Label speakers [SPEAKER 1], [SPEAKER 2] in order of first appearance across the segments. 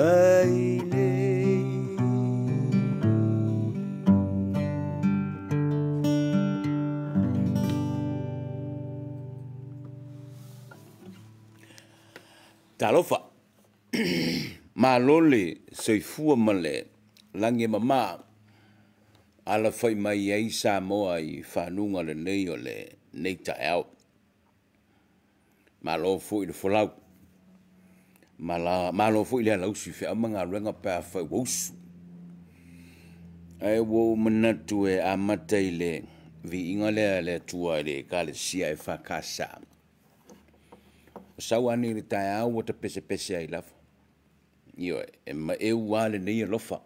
[SPEAKER 1] ai le talofa malole soifua male lange mama ala fai mai ai sa moa i whanunga le nei o le nei tae au. Malo fu i le folau. Malo fu i le lausi whi amanga renga pēr whai wausu. Ai wau manatu e amata i le vi inga le tua i le ka le sia e whakasa. Sau ani le tae au o ta pese pese ai lafa. Io e ma e wale nei lofa.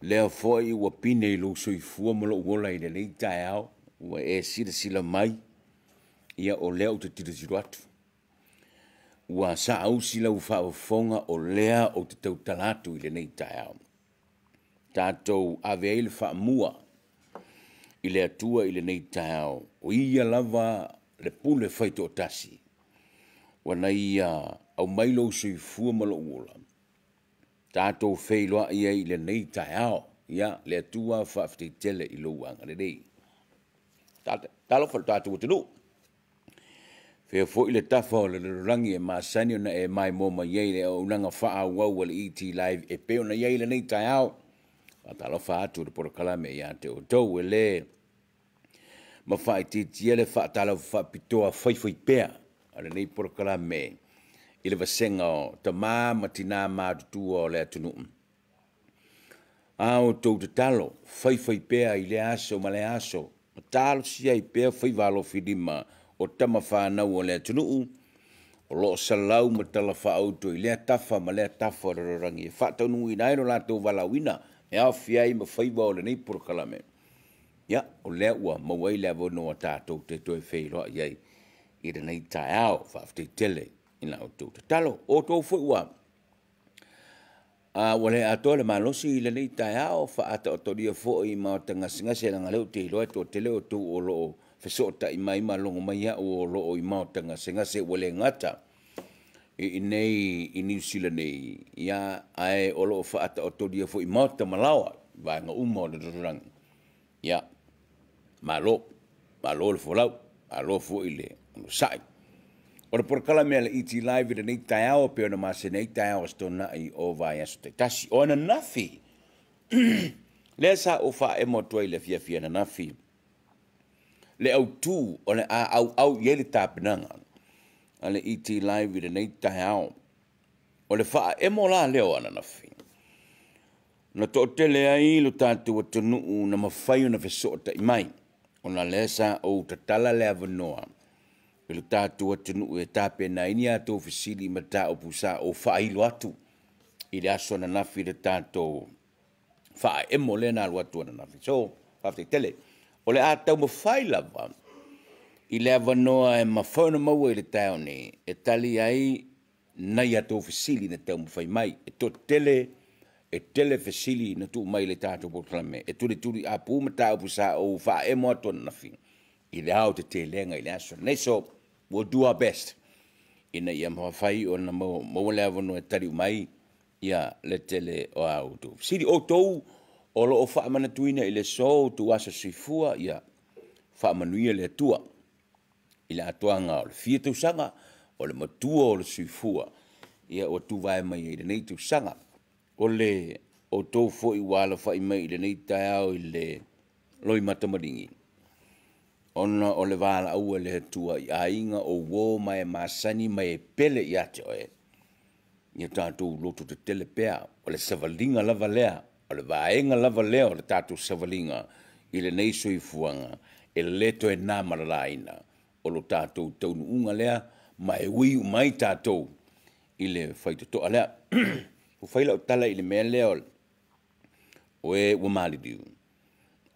[SPEAKER 1] Lea foi ua pine i lo soifua ma lo wola i le nei tae au. Ua e sila mai. Ia o lea o te tira atu. Ua sa au sila u whaafonga o lea o te tau talatu i le nei tae au. Tātou ave ai le whaamua i le atua i le nei tae au. O ia lava le pule whaito o tasi. Wana ia au mailo soifua ma lo wola. Tātou whailoa ia i le nei tae au. Ia le atua whaafteitele i lo wanga le nei. Talo whal tātou o te no. Fea fo i le tafa o le rangi e maasani o na e mai moma iei le o nanga wha wau le ET Live e peo na iei le nei tae au. Talo wha atu le porokalame ia te o tau e le ma wha i te tiele wha talo wha pitoa whaifai pea a le nei porokalame i le vasenga o ta maa matina maa tutua o le atunu. A o tau te talo whaifai pea i le aso ma le aso ma talo sia i pea whaivalo whidima o tama whanau o lea tunuu, o loo salau ma tala whaauto i lea tafa ma lea tafa rarangi. E whaatau nui nairo lātou walawina, e au fiai ma whaiwa o le nei porokalame. Ia, o lea ua mawai lea vono a tātou te toi whairoa iei, i le nei tae au, whaafte tele, ina o tau te talo, o tau whaua. Wale atoa le malosi i le nei tae au, whaata o toria fo i ma o tangasi langa leo te iloa to te leo tau o loo, fesota i mai longo mai o loo i mautanga se wale ngata i nei i New Zealand nei ia ai o loo whaata o todia fo i mauta malawa vai nga o le rurang ia malo le folau malo fo i le sai o le porkala mea le ET Live i le nei tae au pe ona mase nei tae au stona i o vai aso te tasi o na nafi le sa o fa e motua i le fia na nafi le au tu o le au yele tāpenanga a le ET Live i le nei tae au o le wha e mo la leo ana na fi na to tele ai lo tātou atunu na mawhai o na fesota i mai o na lesa o tatala le avanoa i lo tātou atunu e tāpena ini ato fesili ma tā o pusa o whailo atu i le aso na nafi le tātou wha e mo le na alu atu ana nafi so whafte tele o le a tau mawhai lava, i le avanoa e mawhauna maua i le tau ni, e tali ai nai ato fesili na tau mawhai mai, e tele fesili na tu mai le tātou poklame, e turi a pūma tau pusa o wha e moa tona na fi, i le au te lenga i le aso. Nei so, we'll do our best. Ina ia mawhai o na maua le avanoa e tari mai, ia le tele o au tu. Siri o tou, o lo o whaamana tuina i le so tu asa sifua ia whaamanuia le atua. I le atuanga o le fia tausanga o le matua o le sifua ia o tu vai mai i le nei tausanga. O le o tau fo i wala whai mai i le nei tae au i le loi matamaringi. Ona o le wala au le atua i a inga o wō mai masani mai e pele i ate o e. Ia tātou loto te tele pea o le savalinga lava lea o le vaenga lava leo le tātou savalinga i le nei soifuanga e leto e nā maralaina o lo tātou taunu unga lea ma e ui mai tātou i le whaitotoa lea. O whaila o tala i le mea leo o e wamalidiu.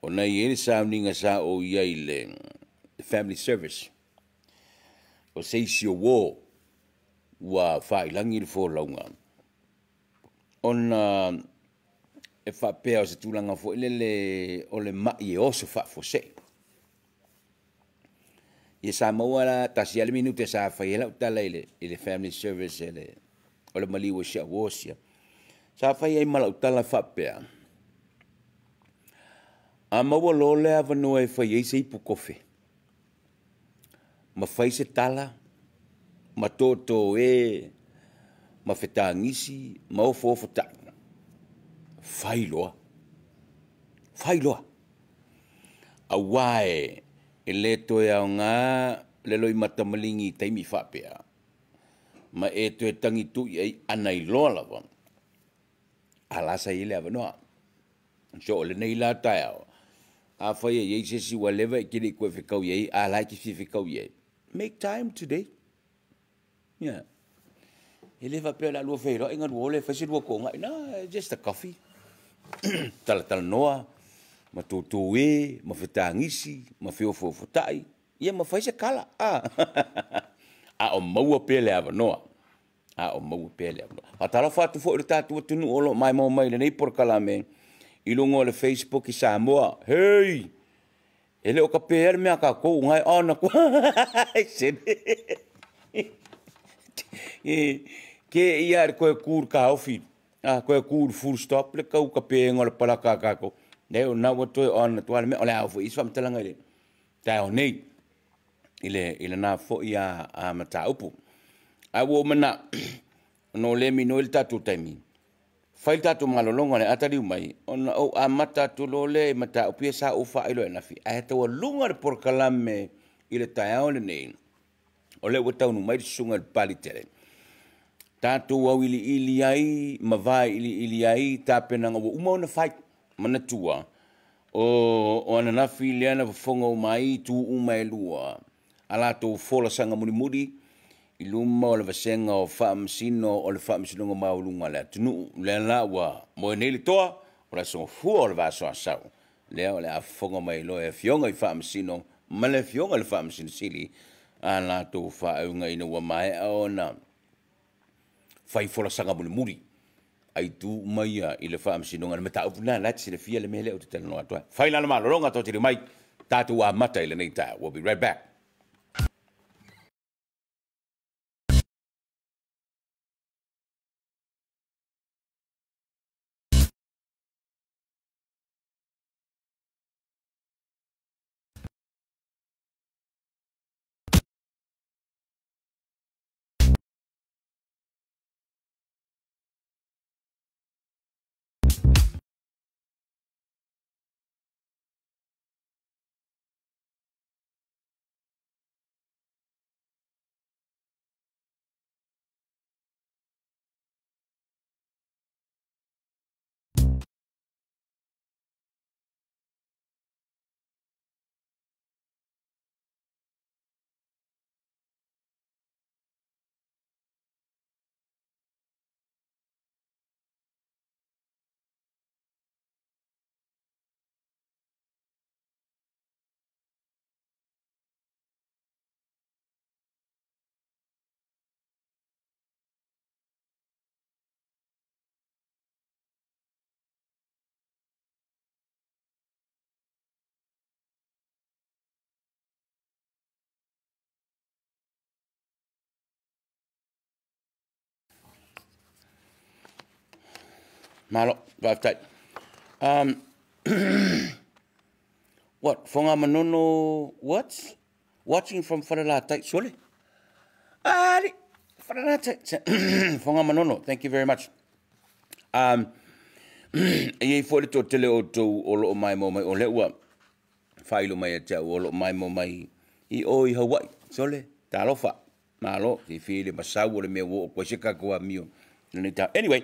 [SPEAKER 1] O nei e le sauninga sa o ia i le family service. O seisi o wō wa whailangi le fōlaunga. Ona e whapea o se tūlanga fo ile o le mai e oso whafose. Ia sa maua la tasi ale minute sa whaiela utala ile family service ele o le maliu sia wosia sa fai ai malau tala whapea a maua lo le avanua e fai ei se ipu kofe ma fai se tala ma toto ma fetangisi ma ofo ta fai loa a wae e le to e nga le loi matamalingi taimi whapea ma e to e tangitu i anai loa lava alasa i le avanoa so le nei la tau a fai e ei se si waleva e kiri koe whikau iei a lai ki whikau iei make time today yeah e le whapea la lua whairo inga ruole whasi rua konga no just a coffee tala noa ma tōtō ma whetangisi ma whiofo tai ia ma whaise kala a o maua pele avanoa a o maua pele avanoa a tala whatu fo i tātua tunu olo mai le nei por kalame i lungo le Facebook i Samoa hey ele o ka pere mea ka kou ngai ana ko ke ia koe kur ka ofi koe kur full stop le kau ka pe ngol pala ka ko ne o na woto on to me ole afu is fam talanga ile ta o nei ile na fo ia a mata upu a wo mana no le mi no il tatu taimi fai tatu malolonga le atari mai on o a mata tu lo le mata upu sa u fa ilo na fi a to lunga por kalame ile ta o le nei ole wota no mai sunga palitere tatu au ili ai mavai ili ai tapena ngo uma na fight mana tua o ana na filiana fongo mai tu uma elua ala to fola sanga muri i luma o le vasenga o faamsino o le faamsino ngo maulunga le tunu le la wa mo nei toa o la so fu o le vaso asau le o le fongo mai lo e fionga i faamsino ma le fionga le faamsino sili ala to fa unga ina wa mai ona fai fola sanga muri ai tu mai i le faamsino ngana meta upuna la tsi le fia le mele o te tele no atoa fai la malolonga to te mai tatu wa mata ile nei ta we'll be right back. Malo, drive tight. What? Fonga manono, what? Watching from Whanalatai, surely? Ali, Whanalatai. Fonga manono, thank you very much. Iei fōle tō tele o tō o loo mai mo mai o leua. Whailo mai a te o loo mai mo mai i o i Hawaii, surely? Tā lofa. Malo, te while masau o le mea wo o koe seka kua mio. Anyway,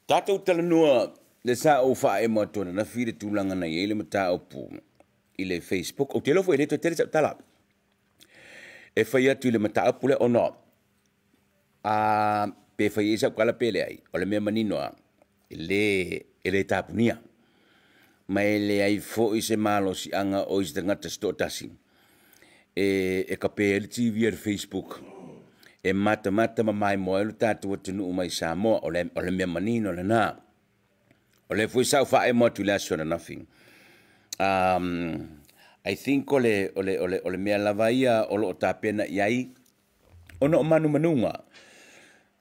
[SPEAKER 1] tātou tala noa le sa o wha e matona na whire tūlanga nei e le mata o pū i le Facebook. O te lofo e leto tele sa tala. E whai atu i le mata o pule o no. Pe whai e sa kala pele ai. O le mea maninoa. E le tāpunia. Ma e le ai fo i se malo si anga o i se tangata sto tasi. E ka pe le TV e Facebook. E mata ma mai mo e lu tātua tunu umai Samoa o le mea manino le nā. O le fui sau whae mo tu le aso na nothing. I think o le mea lavaia o lo o tāpena iai o no manu manunga.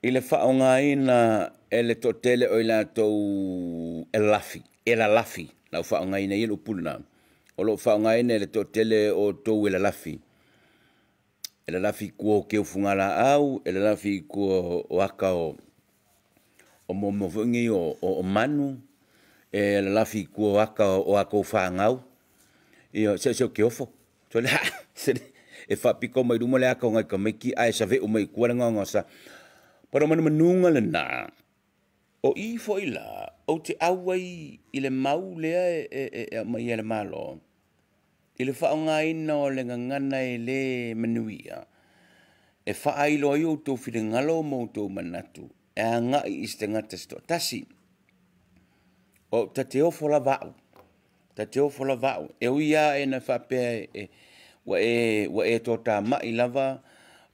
[SPEAKER 1] I le whaongaina e le totele o i lātou e la lafi, lau whaongaina i le upuna. O lo whaongaina e le totele o tou e la lafi. E la lafi kua o keu fungala au, e la lafi kua o aka o momovungi o manu, e la lafi kua o aka o o whaangau. Ia, se o keofo. So le e whapiko mai rumo le aka o ngai ka meki, ai sa ve o mai kua ngā sa. Para mana manunga le nā. O i fo i la, o te awai i le mau lea e mai e le malo. I le whaongaina o le ngangana e le manuia. E whaailo ai o tō while ngalo mo tō manatu. E a ngai i ste ngata sto. Tasi. O ta te ofo la vau. Ta te ofo la vau. E uia e na whapea wa e tō tā mai lava.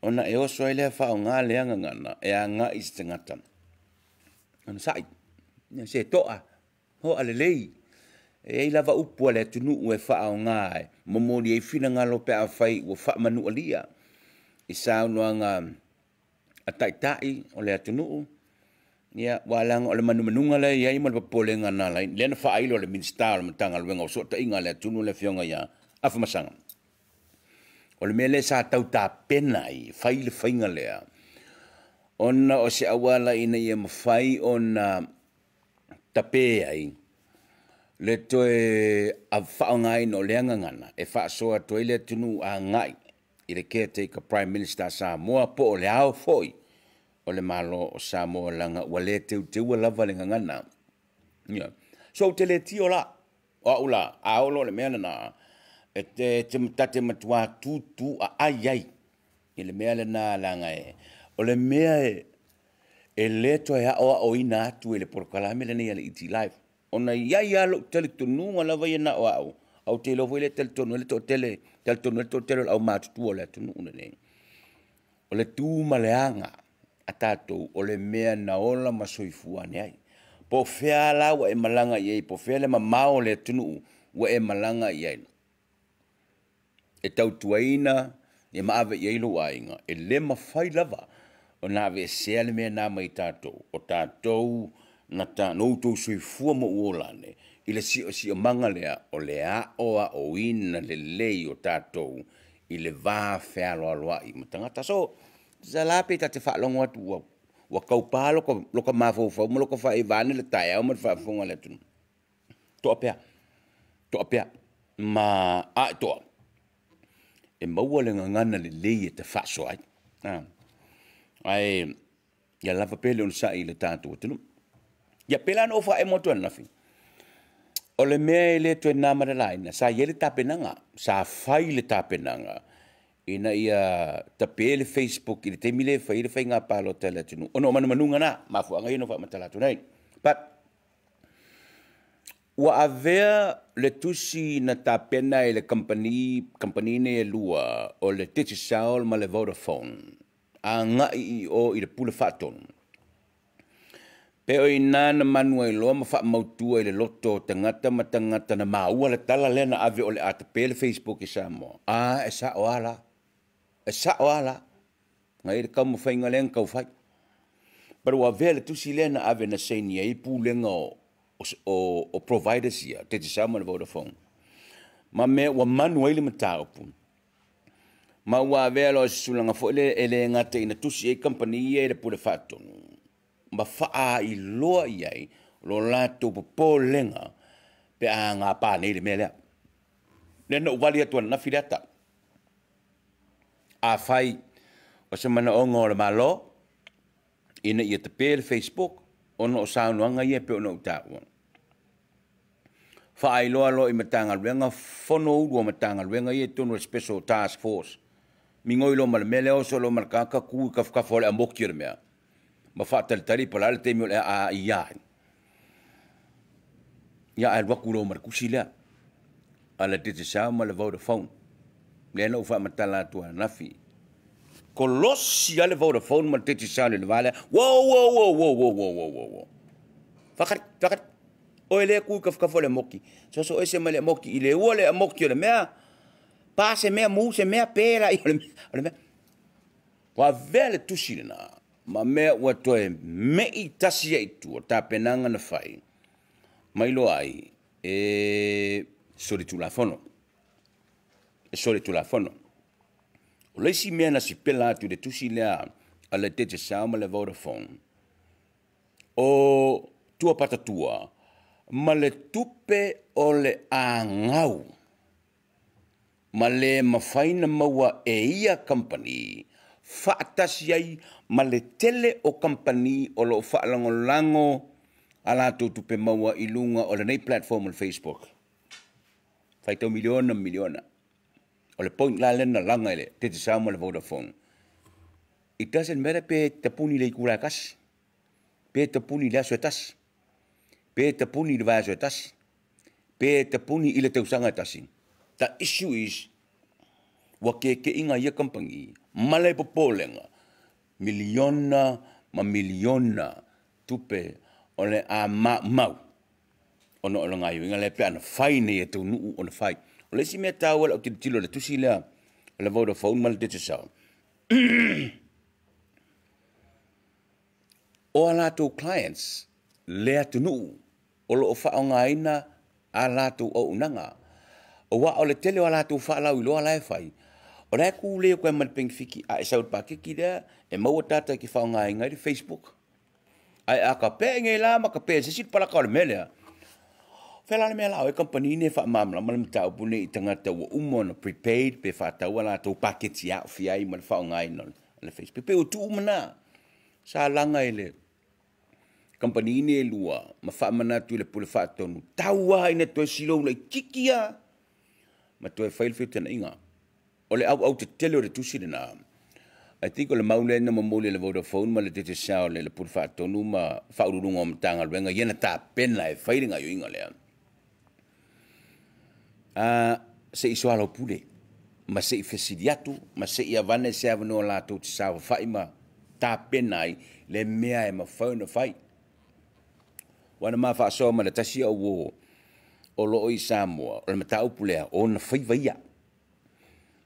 [SPEAKER 1] Ona e oso e lea whaonga lea ngangana. E a ngai i ste ngata. Ona sai. Se toa. Ho ale lei. E lava upua le tunu e whaonga e. Momori e whina ngalo pe a whai ua wha manu alia. I saunoanga a taitai o le atunu. Ia, walang o le manunga le ia ima le papolenga na lai. Lena whaailo le minsta o le matanga luenga o sota inga le atunu le fionga ia. Afa masanga. O le mele sa tau tā pena i, whai le whainga lea. Ona o se awala ina ia mawhai o na tape ai. Le toe a whaongai no leanga ngana. E whaasoa toi le atunu a ngai. I le caretaker Prime Minister Samoa po o le ao foi o le malo o Samoa langa ua le teu lava le ngangana. Yeah. So te le tio la, o ula, aolo le mea na, e te matate matua tu a ai. I le mea na langa e. O le mea e le to e o ina atu e le porkalame le nei ale iti live. Ona iai alo tele tununga lava i na o au. Au te lovo ile tel tonu, ile to tele au mātutu o le tonu nei. O le tūma le anga a tātou o le mea na ola masoifua ne ai. Po fea la wa e malanga iei, po fea le mamao le tunu wa e malanga iei. E tau tuaina, e maawe iei lo ainga, e le mawhai lava, o na ave sea le mea nā mai tātou, o tātou na tā noutou soifua mo uolane, i le si o manga lea o le o ina le lei o tātou i le vā whea loa i matangata. So, sa lape ta te whaalongo atu wa kaupā loka mawhau mo loka whae vāne le tae au man whaafonga le tunu. Toa pea. Ma toa. E maua le ngangana le lei e te whaaso ai. Ai, ia lava pele on sa i le tātou tunu. Ia pela no whae motu anafi. O le mea le tue nāmara laina, sa ia le tāpenanga, sa whai le tāpenanga, ina ia tapele Facebook, i le te mile whai le whai ngā pālo tala tunu. Ono manunga na, mafuanga ino wha matalatu nei. But, ua avea le tusi na tāpena e le company ne e lua, o le Tete Saol ma le Vodafone, a ngai o i le pule whaatonu. Pe o ina na manua i loa ma wha mautua i le loto tangata na maua le tala lena ave o le atapele Facebook i Samoa. E sa o ala. Ngai le kau mawhainga lenga kau whai. Pero wa vele tusi lena ave na seini i pūlenga o providers ia, te Samoa na Vodafone. Ma me wa manua i le mataupu. Ma wa vele o sulanga fo ele ngata ina tusi e company i le pule whaatonu. Ma faa i loa iai, lo lato po lenga, pe a ngā pāne le mea lea. Nena uvali atua na whirata. A whai, o se mana o ngō le malo, ina i te pēle Facebook, ono o saunuanga ia pe ono utaua. Wha i loa i matanga ruenga, whono urua matanga ruenga ia tonu Special Task Force. Mingoi lo ma le mea leo so lo markaka kui kafole a moki o le mea. Ma whaatalitari pala le temi o le a iai. Ia e waku lo markusi lea. A le Tete Saol ma le Vodafone. Lea no wha matala atua nafi. Kolosi a le Vodafone ma le Tete Saol le vale. Wow. Whakari. O e lea kui kafkafo le moki. So ese ma le moki. I le ua le moki o le mea. Pa se mea mu se mea pera i o le mea. Wa vele tusi le na. ma mea ua toe mei tasi ai tu o tapenanga na whai. Mai lo ai, sori tulafono. Sori tulafono. O leisi mea na si pela atu de tusi lea a le tete sauma le Vodafone. O tua patatua, ma le tupe o le angau. Ma le mawhaina maua e ia company, whaatasi ai ma le tele o company o lo whaalango ala tupe maua ilunga o le nei platform on Facebook. Whaitau miliona. O le point la lena langa ele, te sauma le Vodafone. It doesn't matter pe te puni le ikura kasi. Pe te puni le aso e tasi. Pe te puni le vaso e tasi. Pe te puni i le tausanga e tasi. The issue is, wa ke inga ia kampangi, malai popolenga, miliona ma miliona tupe o le a mau. Ono o ngai inga le peana fai nei e tau nuu o na fai. O le si mea tau ala o tilo le tusi lea, le Vodafone ma le te sao. O alatou clients, lea tu nuu, o lo o wha o ngaina a latou o unanga. O wa o le tele o alatou wha lau iloa lai fai. O rea ku leo koe manipeng fiki a e saut pa kiki rea, e maua tata ki wha o ngainga i Facebook. Ai a ka pe ngai la ma ka pe se sit pala ka le melea. Fela le mea lao e company ne wha mamla ma le mtau pune i tangata ua umona prepaid pe wha tau ala tau paketi au fiai ma le wha o ngainga le Facebook. Pe o tu umana. Sa langa ele. Company ne lua ma wha manatu le pule wha tonu. Taua ina toi silo le kikia. Ma toi whail whitana inga. O le au te tele o le tusi le na. I think o le maule na mamole le Vodafone ma le te sao le pule wha tonu ma wha ururunga o mtanga luenga iena ta pena e whairinga yo inga lea. Se iso alo pule. Ma se i fesiriatu, ma se i avane se avano la tau te sao whai ma ta pena ai le mea e ma whauna whai. Wana ma wha so ma le tasi au o loo i Samoa, o le matau pulea, o na whaivaia.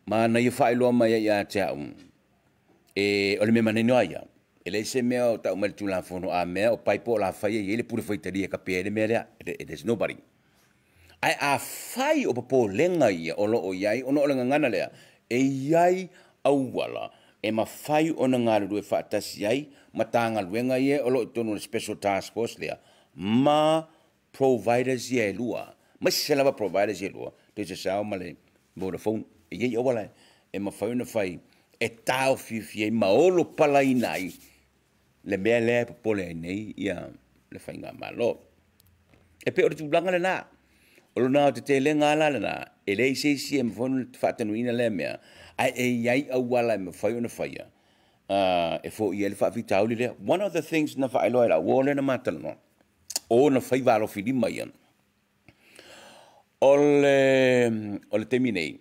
[SPEAKER 1] Ma na i whai loa mai ia te au. O le me maneno aia. E le se mea o tau mele tūla whono a mea, o paipo o la whaia i ele pure whaitari e ka pere mea lea. There's nobody. Ai a whai o papo lenga ia o loo iai, o no o lenga ngana lea. E iai au wala, e ma whai o na ngāru e whaatasi iai, ma tānga luenga ia, o loo tonu special task force lea. Ma providers ia e lua. Ma se lava providers ia lua. Te se sao ma le Vodafone. E iei awala e ma whauna whai. E tau fifi e maolo pala inai. Le mea lea papole ai nei ia le whai ngā malo. E pe o te tūlanga le nā. O lo nā o te te le ngā la le nā. E le se si e ma whanu whaatanu ina le mea. Ai e iei awala e ma whauna whaia. E fo i ele whaafi tauli lea. One of the things na whaailoa la. Wole na mātana. O na whaivaro whilima ian. O le temi nei.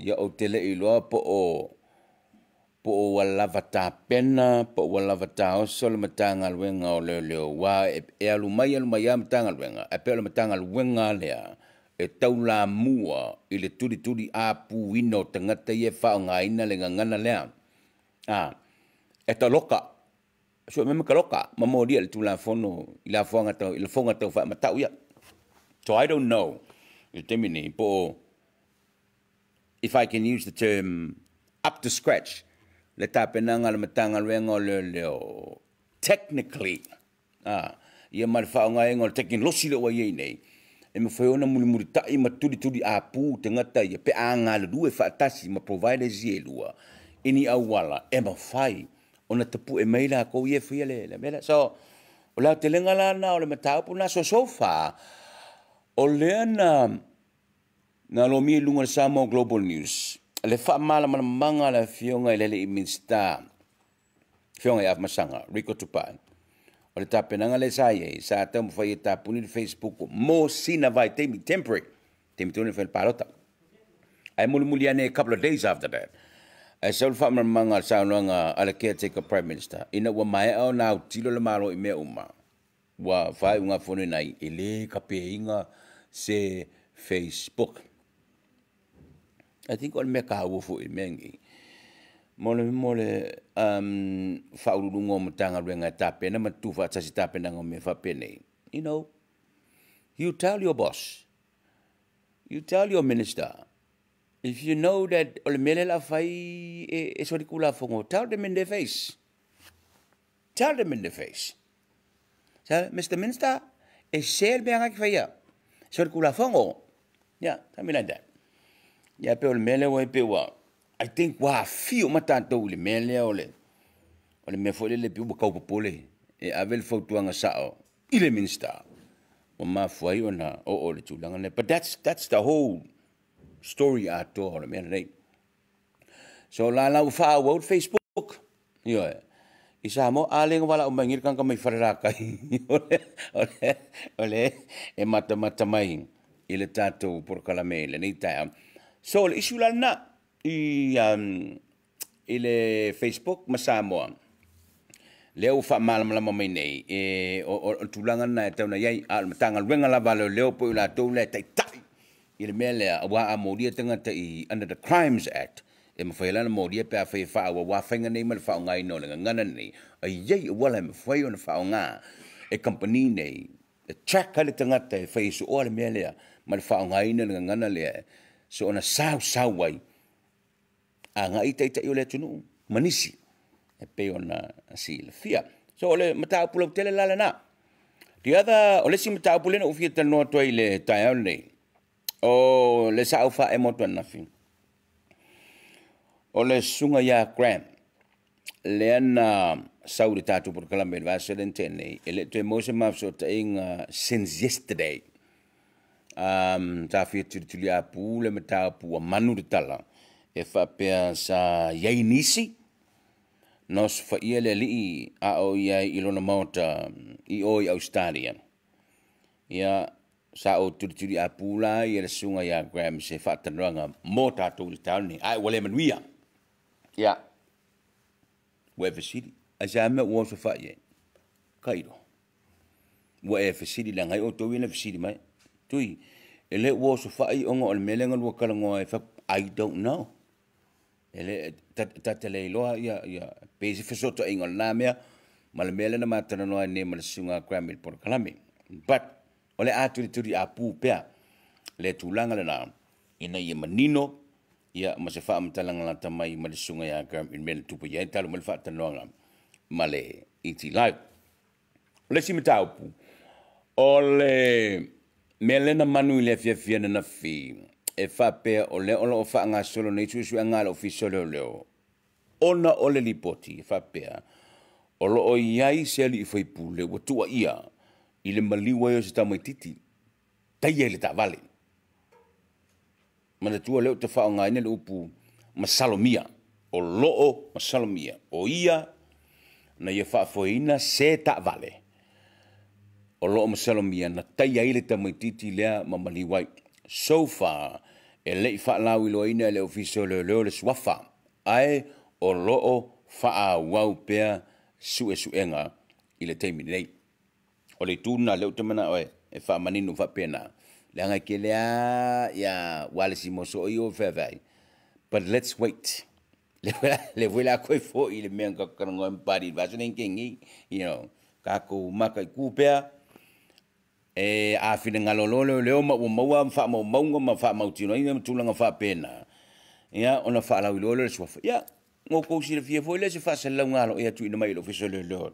[SPEAKER 1] Ia o te le iloa po o walava tā pena, po o walava tā oso le matanga luenga o leo wā. E alumai a matanga luenga. E peo le matanga luenga lea. E tau la mua i le turi a pu ino tangata i e whao ngā ina le ngangana lea. E ta loka. So me ka loka mamo dia le tula fono i la fonga tau fa matau ia. So I don't know. You tell me po if I can use the term up to scratch. Le tapenanga le matanga luenga le technically. Ia mar fa nga engol tekin losi le wa ye nei. E me foi ona muri tai ma turi a pu te ngata ia pe anga le due fa tasi ma providers ye lua. Ini awala e ma fai. Ona tapu e maila ko ie fia le mela so o la te lenga la na o le matau puna so fa o le na lo mi lunga Samo Global News le fa mala manga la fionga le i minsta fionga ya masanga Rico Tupai o le tapenanga le sai sa tam fa ta puni Facebook mo sina vai temi temporary temi tuni fa parota ai muliane a couple of days after that. I saw farmer manga saunanga ala caretaker prime minister. Ina wa mai au na tilo le malo I mea uma. Wa fai unga fone nai ele kape inga se Facebook. I think on meka hawo fu I mengi. mole faulungo matanga renga tape na matufa tasi tape na ngome fa pene. You know, you tell your boss, you tell your minister, if you know that ole mele la fai e sori kula fongo, tell them in their face. Tell them in the face. So, Mr. Minister, is sale beanga ki fai ya. Sori kula fongo. Yeah, something like that. Ya pe ole mele wa pe wa. I think wa fio matanto ole mele ole. Ole me fo le pi bu kau popole. E avel fo tuanga sao. Ile minister. O ma foi ona o ole tulanga ne. But that's the whole story ato ole mele. So la fa wo Facebook. Yo. Isa mo aling wala umangir kang kamay fararakay. Ole e mata mai ile tato por kalamele ni ta. So isu na ile Facebook masamo. Leo fa malam mai nei o tulangan na tau na yai al tangal wenga la valo leo po la to le tai tai. Ile mele wa amodia tanga tai under the Crimes Act. E mawhailana mo dia pe a whai whaawa wawhainga nei ma whao ngai no lenga ngana nei. A iei wala me whai o na whao ngā. E company nei. E track kale tangata e whai su oale mea lea. Ma le whao ngai no lenga ngana lea. So ona sau wai. A ngā ita i o lea tunu. Manisi. E pe ona si le fia. So ole mata upula tele lala na. The other, ole si mata upula na ufia tanoa toi le tai au nei. O le sa ufa e motua nafi. Ole sunga ya Graham. Leana sauri tatu por kalame va selentene. Ele te mose mafso ta inga since yesterday. Ta fi tuli apu le meta pu manu de tala. E fa pe sa yainisi. Nos fa ile li a o ya ilona mota I o Australia. Ya sa o tuli apu la ile sunga ya Graham se fa tananga mota tu tani. Ai wale manuia. Ja. Wewe sidi. Azame wo so fa ye. Kairo. Wewe sidi la ngai o to wina sidi mai. Tui. Ele wo so fa I ongo ol melenga lo kala ngoi fa I don't know. Ele tatele lo ya pesi fesoto ingol na mea mal melena matana no ne mal sunga Grammy por kalami. But ole atu turi apu pea. Le tulanga le na. Ina ye manino ia ma se fa mtalang la tamai ma le sunga ya gram in mel tupu ya talo mal fa tanonga male iti live le si mtaupu ole melena manu le fia na fi e fa pe ole o fa nga solo nei tu su nga lo fi solo leo ona ole lipoti fa pe o iai se li foi pule o tua ia ile maliwa yo se tamai titi tai ele ta vale mana tua leo te whao ngai nele upu masalomia, o loo masalomia, o ia na ia whaafoina se ta vale. O loo masalomia na tai aile ta maititi lea mamaliwai. So far, e lei whaalau ilo ina le ofisio leo le swafa. Ai o loo whaa wau pea suenga ile teimi nei. O le tūna leo te mana oe, e wha maninu wha pena. Langa ke lea ya wale si moso I o whawai. But let's wait. Le wela koe fo I le mea karango mpari. Vaso nen kengi, you know, kako maka I kupea. E a fina ngalololo leo ma maua mfa ma maunga ma fa mautino. Ina mtulanga fa pena. Ya, ona fa la wilolo le swafa. Ya, ngoko si le fia fo ile se fa se lau ngalo. Ia tu ina mai lo fiso le leo.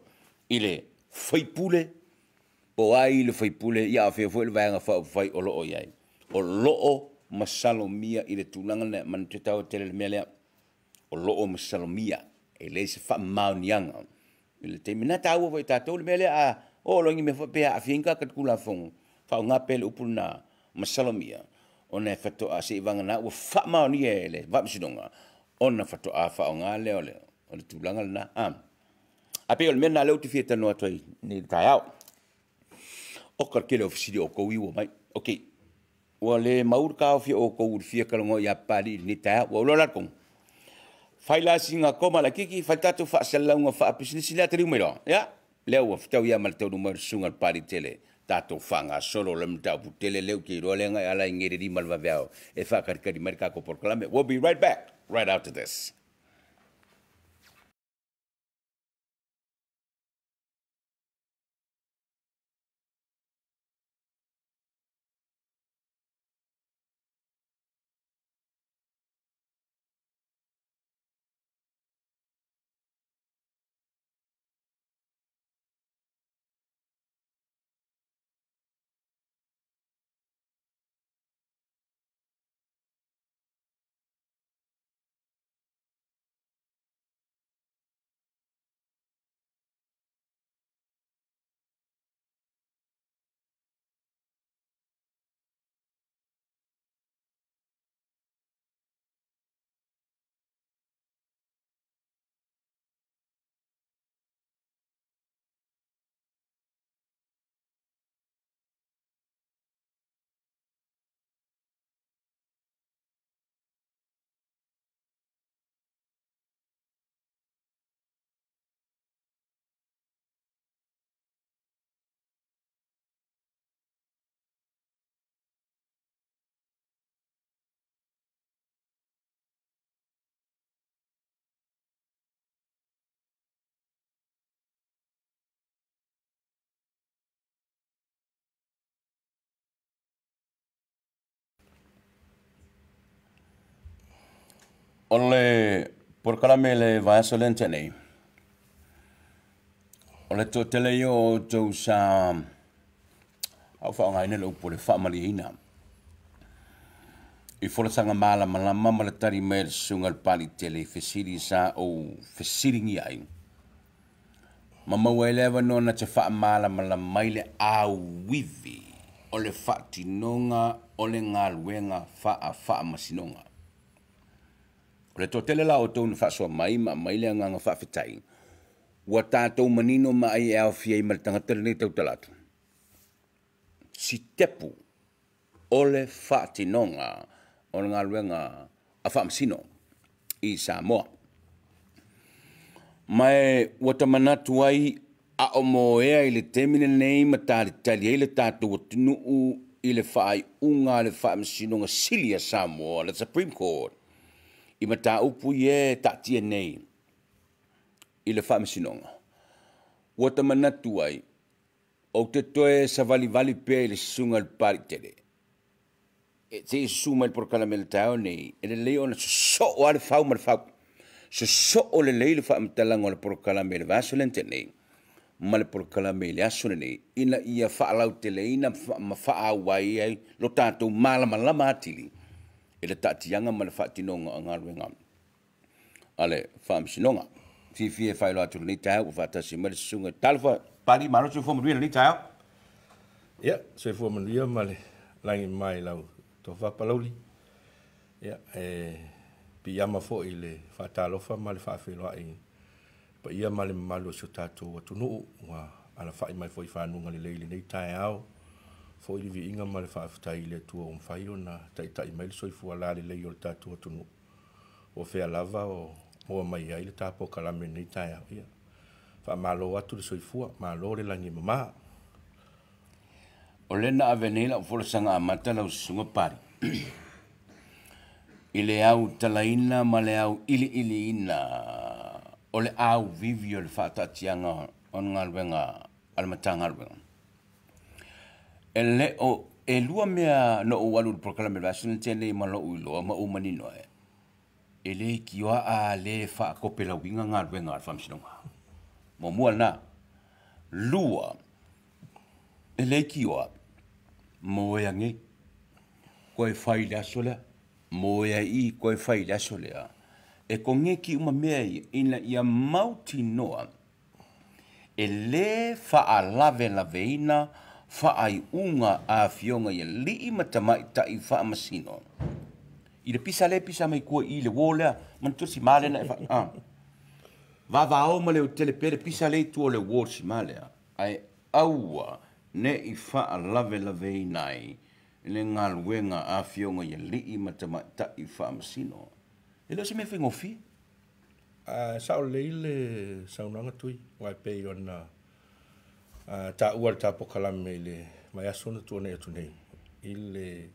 [SPEAKER 1] Ile, fai pule. O ai le fai pule ia fe foi le vanga fa fai o lo iai o lo masalomia I le tulanga le man te tau tele mele o lo masalomia e le se fa maunianga le te mina tau foi tatou le mele a o lo ngi me fa pe a finka ka kula fong fa nga pele upuna masalomia ona fa to a se vanga na o fa maunia le va msidonga ona fa to a fa nga le ole o le tulanga na a pe o mena le uti fieta no atoi ni taiao o karkele ofisiri o kou iwa mai. Ok. Wa le maur ka ofi o kou fia kalongo ya pali ni taia. Wa ulola kong. Faila singa koma la kiki. Faitatu fa salaunga fa apisnisi lea tari umero. Ya. Leo wa fitau ya mal tau numar sungar pali tele. Tato fanga solo lem tau putele leo ki rolenga ala ingeri di malva veao. E fa karkari merka ko por kalame. We'll be right back. Right after this. Ole por kalame le vaso lente nei. Ole to tele yo to sa au fa ngai ne lo por family ina. I fola sanga mala malama le tari mer sungal pali tele fesiri sa o fesiri ngi ai. Mama welewa no na te fa mala maile au wivi. Ole fa tinonga ole ngalwenga fa masinonga. Ole to tele la o tonu fa so mai le nga fa fitai. Wa tatou manino mai e au fiai mal tanga tele tau talatu. Si tepu ole fa tinonga ole ngalwenga a fa masino i Samoa. Mai wata manatu ai a o moea i le temine nei matari tali e le tatou atunuu i le whaai unga le whaai masinonga Silia Samoa, le Supreme Court. I mata upu e tatia nei i le whaai masinonga. Wata manatu ai o te toe sa vali pe i le sunga le pari tere. E te suma il porkala me le tau nei, e le leo na so o ale whau ma le whau. So o le leile wha amtalang o le porokala me le vaso lente nei, ma le porokala me le aso nei, ina ia wha alau te le ina ma wha awai ai, lo tātou malama atili, e le tātianga ma le wha tinonga a ngā ruenga. Ale, wha amsinonga, fie whaelo atu ni tau, wha tasi ma le sunga, talwa, pari, maro se fōma ruina ni tau?
[SPEAKER 2] Ia, se fōma ruina ma le langi mai lau, tō whapalauli. Ia, Piyama fo i le whaatalofa ma le whaawhiroa i pa ia ma le malu so tātou atunuu wa ala whai mai fo i whanunga le leili nei tae au fo i vi inga ma le whaaftai le tua o mwhaio na tai mai le soifua la le lei o le tātou atunuu o whea lava o moa mai ai le tāpo kalame nei tae au ia wha malo atu le soifua malo le langi mama
[SPEAKER 1] o lena avenela o folasanga amata lau sunga pari i le au talaina ma le au ili ina o le au vivi o le whaatatianga o ngā ruenga alamatanga ruenga. E le o e lua mea no o walu le proklame rasina tēnei ma lo uiloa ma umanino e. E le kioa a le whaakope la winga ngā ruenga al whamsinonga. Mo mua na lua e le kioa mo e ange koe whai le asolea moea i koe whai laso lea. E ko ngeki uma mea ina ia mauti noa. E le wha lave ina, wha unga a fionga ia li matamai ta i wha masino. I le pisa mai kua i le wolea, man tusi male na e wha. Va o ma le o telepere pisa le tu o le wol si malea. Ai aua ne i wha lave inai. Le ngal wenga a fionga ia li matama ta i wha masino. E lo se me whengo fi?
[SPEAKER 2] Sao leile saunanga tui, wai pei ona ta ua le tapo kalame le mai asona tuane atu nei. I le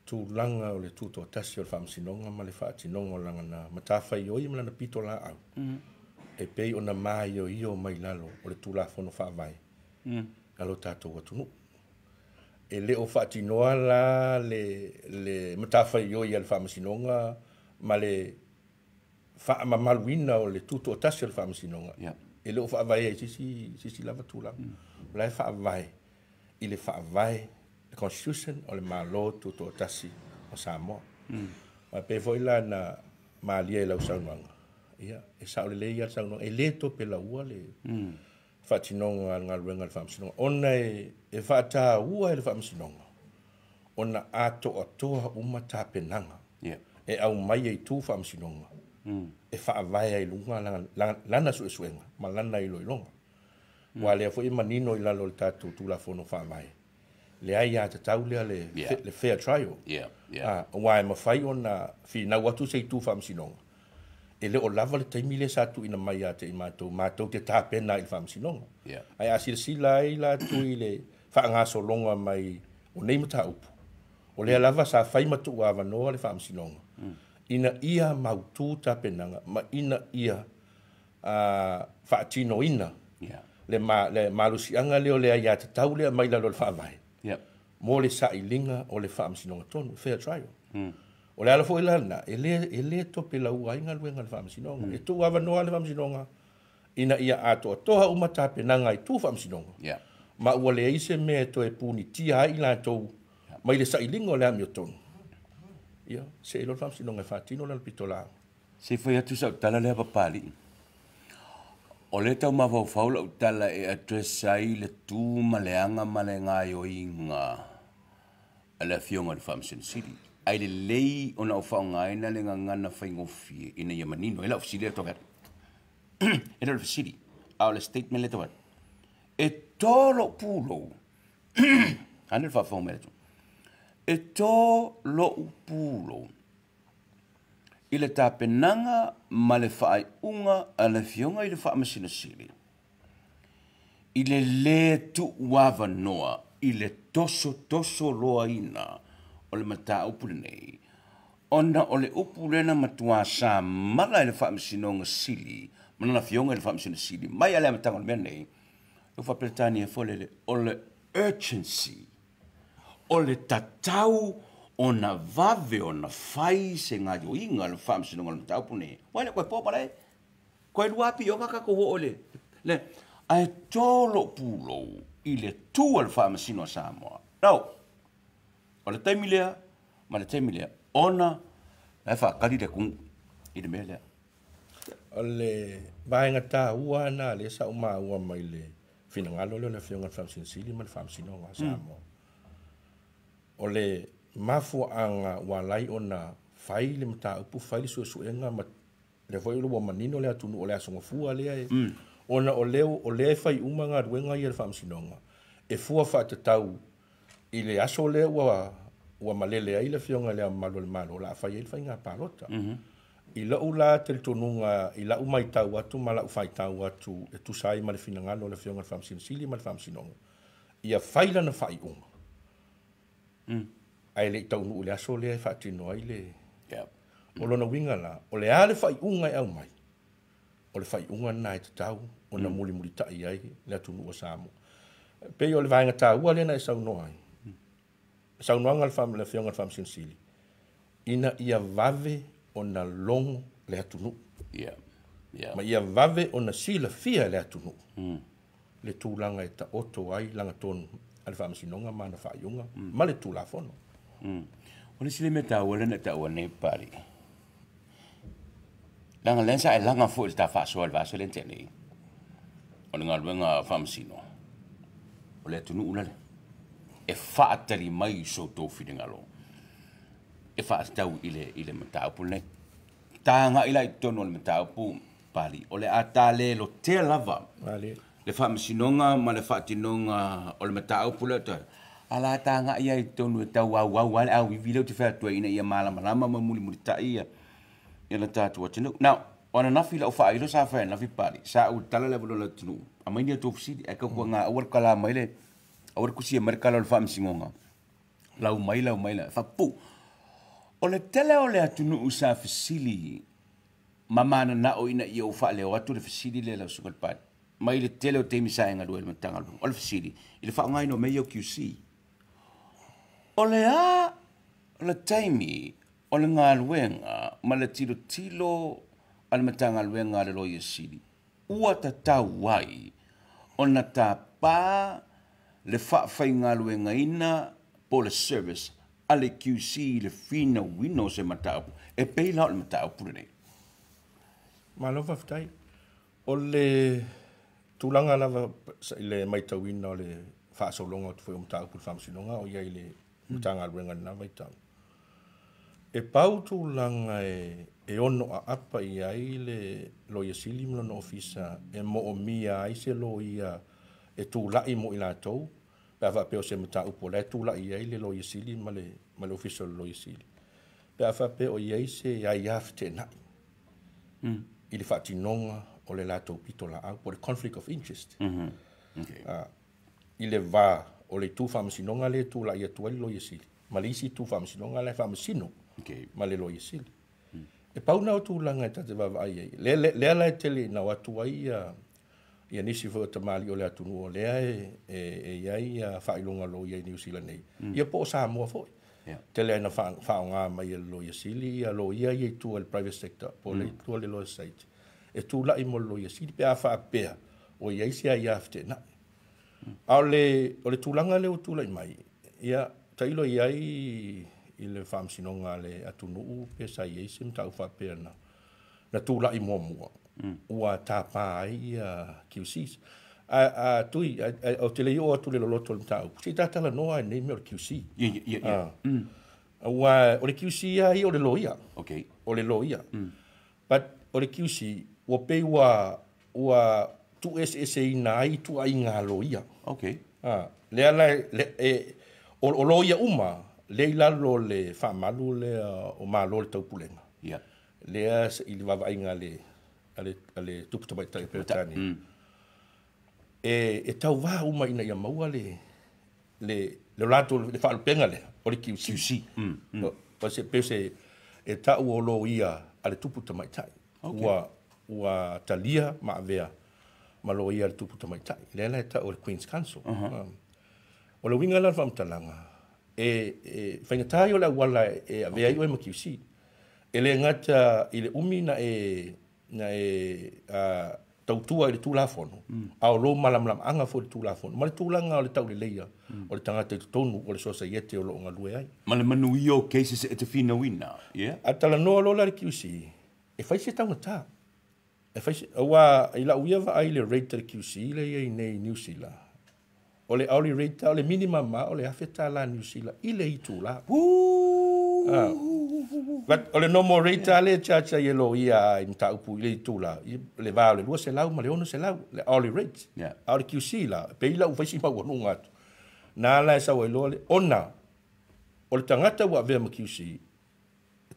[SPEAKER 2] tūlanga o le tūto tasi o le whamsinonga ma le whaatinonga o langa na matawhai oi ma lana pito la au. E pei ona mai o io mai lalo o le tūla whono whaavai. Alo tātou atunu. E le o whaatinoa la le matawhai oi al whamasinonga ma le whaamamaluina o le tuto o tasi al whamasinonga. E le o whaavai e sisi lava tūla. Lai whaavai i le whaavai the constitution o le malo tuto o tasi o Samoa. Ma pe foi la na malia e lau saunuanga. Ia, e sao le lei al saunuanga. E le to pe la ua le whatinonga ngā ruenga le whamasinonga. Ona e whaata ua e le whamasinonga. Ona ato atoa uma tāpenanga. E au mai e tū whamasinonga. E whaavai ai lunga lana suenga. Ma lana i loilonga. Wa lea foi manino i lalo le tātou tūla whono whaavai. Le ai a te tau lea le fair trial. Wa e mawhai ona whina watu se i tū whamasinonga. E le o lava le taimi le satu ina mai a te i mātou te tāpena i whamsinonga. Ai a sila ai la tu i le whaangaso longa mai o nei mata upu. O lea lava sa whai matu a wanoa le whamsinonga. Ina ia mautu tāpenanga, ma ina ia whaatino ina. Le malusianga leo lea ia te tau lea mai lalo le whaavai. Mo le sa i linga o le whamsinonga tonu, fair trial. O le ala fo ilana, ele to pe lau ai ngal wenga le whaamasinonga. E tu awa noa le whaamasinonga, ina ia ato toha umata pe nanga i tu whaamasinonga.
[SPEAKER 1] Yeah.
[SPEAKER 2] Ma ua le ise mea to e puni tia ai la tau, mai le sailingo le amio tonu. Ia, se ilo whaamasinonga e whaatino le pitola.
[SPEAKER 1] Se foi atu sa tala le papali. O le tau mawau faula o tala e addressa i le tū maleanga male ngai o inga ala fionga le Farmington City. Ai le lei ona o whaongaina le ngangana whaingofi ina ia manino. Ela ofisili ato gat. Ela ofisili. Au le statement le tawat. E tolo pulo. Hane le whawhau mele tu. E tolo pulo. I le tāpenanga ma le whaai unga a le fionga i le Farmington City. I le tu wawa noa, i le toso loa ina o le mata upu nei. Ona o le upu lena matua sa mala i le Farmington City, mana na fionga i le Farmington City, mai ale amatanga o le mea nei, o whapeltani e fole o le urgency, o le tatau ona vave ona fai se ngā yo inga le Farmington le mata upu nei. Wai le koe popa le, koe luapi o kaka ko ho ole. Le, ai tolo pulo i le tua le Farmington Samoa. Nau, o le taimi lea, ma le taimi lea, ona, e whakari le kung i le mea lea.
[SPEAKER 2] O le vaenga tā ua na le sa uma ua mai le finangalo le fionga Farmington City ma le Farmington Samoa. O le mafu anga walai ona fai le mata upu fai le suenga ma le foi lo manino le atunu o le asonga fua le ona o le fai uma nga ruenga i le Farmington e fua fa te tau i le aso le ua malele ai le fionga le malo la fai il fai nga palota i la ula te tonunga i la umai tau atu ma la ufai tau atu e tu sai ma le finangalo le fionga Farmington City ma le Farmington ia fai la na fai uma ai le tau nu le aso le fa tino ai le o lona winga la o le ale fai unga e au mai o le fai unga na te tau o na muli tai ai le atu nu o Samoa pe o le vaenga tā ua le na e sau noa ai sau noa ngal fam le fionga Farmington City ina ia vave o na longo le atu nu ma ia vave o na sila fia le atu nu le tūlanga e ta oto ai langa tonu ale Farmington ma na fai unga ma le tūla fono
[SPEAKER 1] O le sile me tau le na tau nei pari. Langa lensa e langa fo il ta fa so al vaso lente nei. O le ngalwenga Farmington. O le tunu una le. E fa atali mai so to fidingalo. E fa tau ile mata pu nei. Tanga ila i tono le mata pu pali. O le atale lo te lava.
[SPEAKER 2] Vale.
[SPEAKER 1] Le Farmington ma le fatinonga o le mata pu le to. Ala tanga ia i tonu e tau au wale au i vileu te whea tua ina ia malama ma muli ta ia la tātua tinu. Now, ona nafi la ufa ilo sa whea nafi pari, sa u tala le valo la tinu. A mai nia tō fusidi, e kua ngā awar kala mai le, awar kusi e marikala o le whaamisingonga. Lau mai la, whapu. O le tele o le atunu u sa fasili, mamana na o ina ia ufa le o atu le fasili le la sukat pari. Mai le tele o teimi sa enga duel matanga lu. O le fasili, i le whaongai no mei o QC. O le a, o le taimi, o le ngā luenga, ma le tilo al matanga luenga le loia siri. Ua ta tau wai, o na ta pā le whawhai ngā luenga ina po le service, a le QC le fina wino se mataupu. E peila o le mataupu le nei.
[SPEAKER 2] Malofa fitai. O le tūlanga lava le maitawina o le whaasolonga o te whai o mataupu le whamsinonga o iai le matanga luenga na vaitau. E pau tūlanga e ono a apa i ai le loia sili mlo no ofisa e mo o mia ai se loia e tūlai mo i lātou pe awa peo se mataupu le tūlai ai le loia sili ma le ofisa le loia sili. Pe awa peo i ai se ai afte nai. I le whaatinonga o le lātou pito la au po le conflict of interest. I le wā o le tū whamasinonga le tūlai atua le loia sili. Ma le isi tū whamasinonga le whamasino. Ma le loia sili. E pau nao tūlanga e tate wawa ai ai. Le ala e tele nao atu ai ia nisi fo tamali o le atunu o lea e iai whailonga lo iai New Zealand nei. Ia po Samoa foi. tele na whaonga mai lo ia sili, lo ia i tu al private sector, po le tu le lo site. E tu la i mo lo ia sili pe a wha pea, o ia isi a ia fte na. O le tūlanga leo tūla i mai, ia tailo i ai i le whamsinonga le atunuu pe sa i eisi mta uwha pea na tūla i mua mua. Ua tāpā ai QCs. Tui, o te leo atu le loloto le mta upu. Si tātala noa e nei me o le QC. Ua o le QC ai o le loia. O le loia. But o le QC, ua pei ua tu SSA na ai tu ai ngā loia. Le ala o loia uma, le ilalo le whamalu le o malo le taupulenga. Lea i le wawa inga le tuputamai tai peretani. E tau wā uma ina ia maua le lato le whaalupenga le, o le QC. O se pese e tau o lo ia a le tuputamai tai. Ua talia ma avea ma lo ia le tuputamai tai. Lea la e tau o le Queen's Council. O le winga la whamtalanga. Whaingatai o la wala e avea i o e ma QC. E le ngata i le umi na tautua i le tūlafono. Ao lo malam anga fo le tūlafono. Ma le tūlanga o le tau le leia. O le tangata i tonu o le sosa iete o lo ngā lue ai.
[SPEAKER 1] Ma le manu i o cases e te whina wina.
[SPEAKER 2] A tala noa lo la le QC. E whaise tau na tā. E whaise, awa i la uia wa ai le rate le QC le i nei New Zealand. O le hourly rate, o le minimum ma, o le hawheta la New Zealand. I le i tūla. But o le nomo rate le chacha i lo ia i mta upu i le tūla. Le vā le lua se lau, ma le ono se lau. Le hourly rate. Hourly QC la. Pe ila u whaisi mau anu ngatu. Nā la e sawa i loa le. Ona. O le tangata ua vea ma QC.